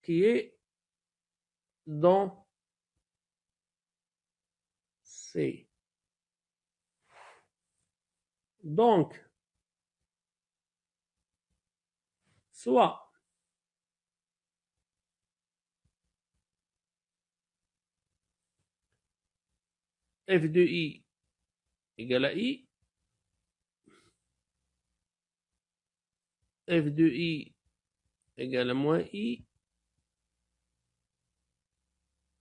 qui est dans C. Donc, soit f de i égale à i, f de i égale à moins i,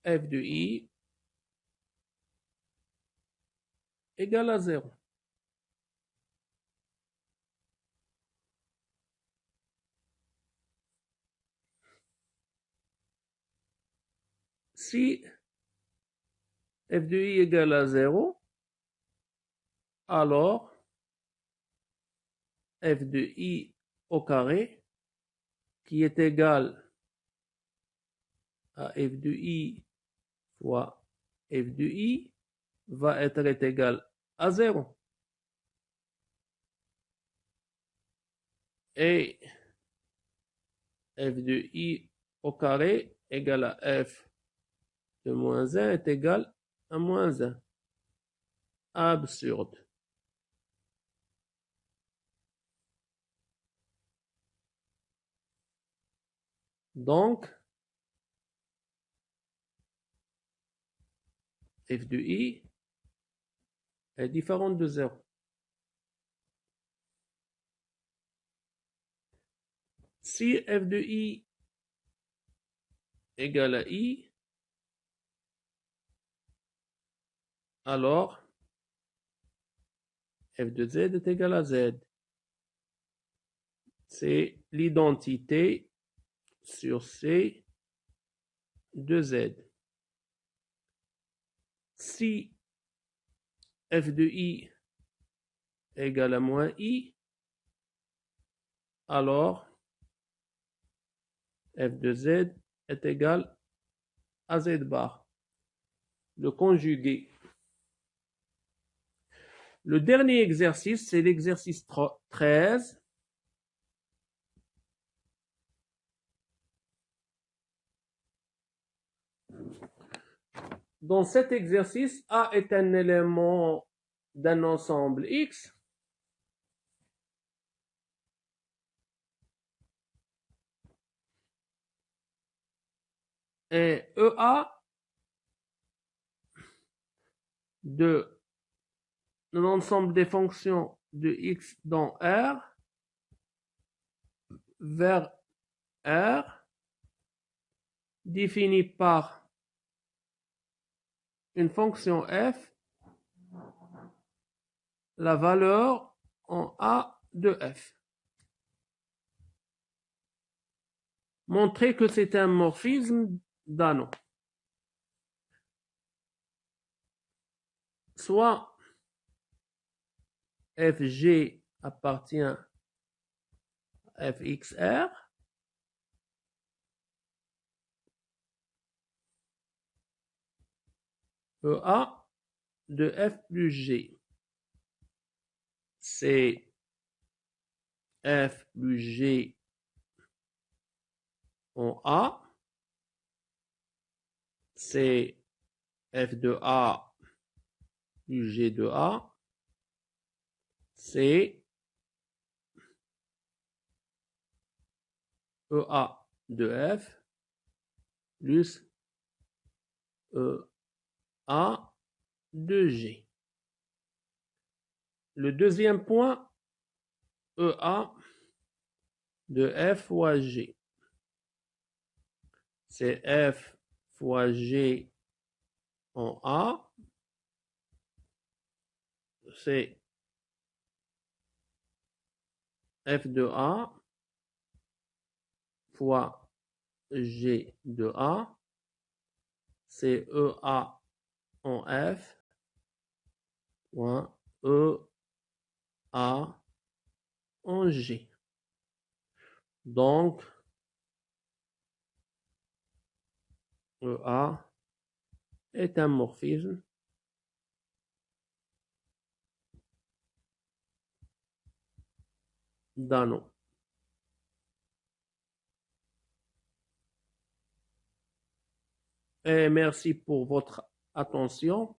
f de i égale à 0. Si f de i égale à 0, alors f de i au carré, qui est égal à f de i fois f de i, va être égal à 0. Et f de i au carré égale à f de moins 1 est égal à moins 1. Absurde. Donc, f de i est différent de 0. Si f de i égale à i, alors f de z est égal à z. C'est l'identité sur C de z. Si f de i égale à moins i, alors f de z est égal à z bar. Le conjugué. Le dernier exercice, c'est l'exercice 13. Dans cet exercice, A est un élément d'un ensemble X. Et EA de l'ensemble des fonctions de X dans R vers R défini par une fonction f, la valeur en A de f. Montrer que c'est un morphisme d'anneau. Soit fg appartient à fxr, EA de f plus g. C'est f plus g en A, c'est f de A plus g de A, c'est EA de f plus EA de g. Le deuxième point, EA de f fois g. C'est f fois g en A, c'est f de A fois g de A, c'est EA en f point EA en g. Donc, EA est un morphisme Dano. Et merci pour votre attention.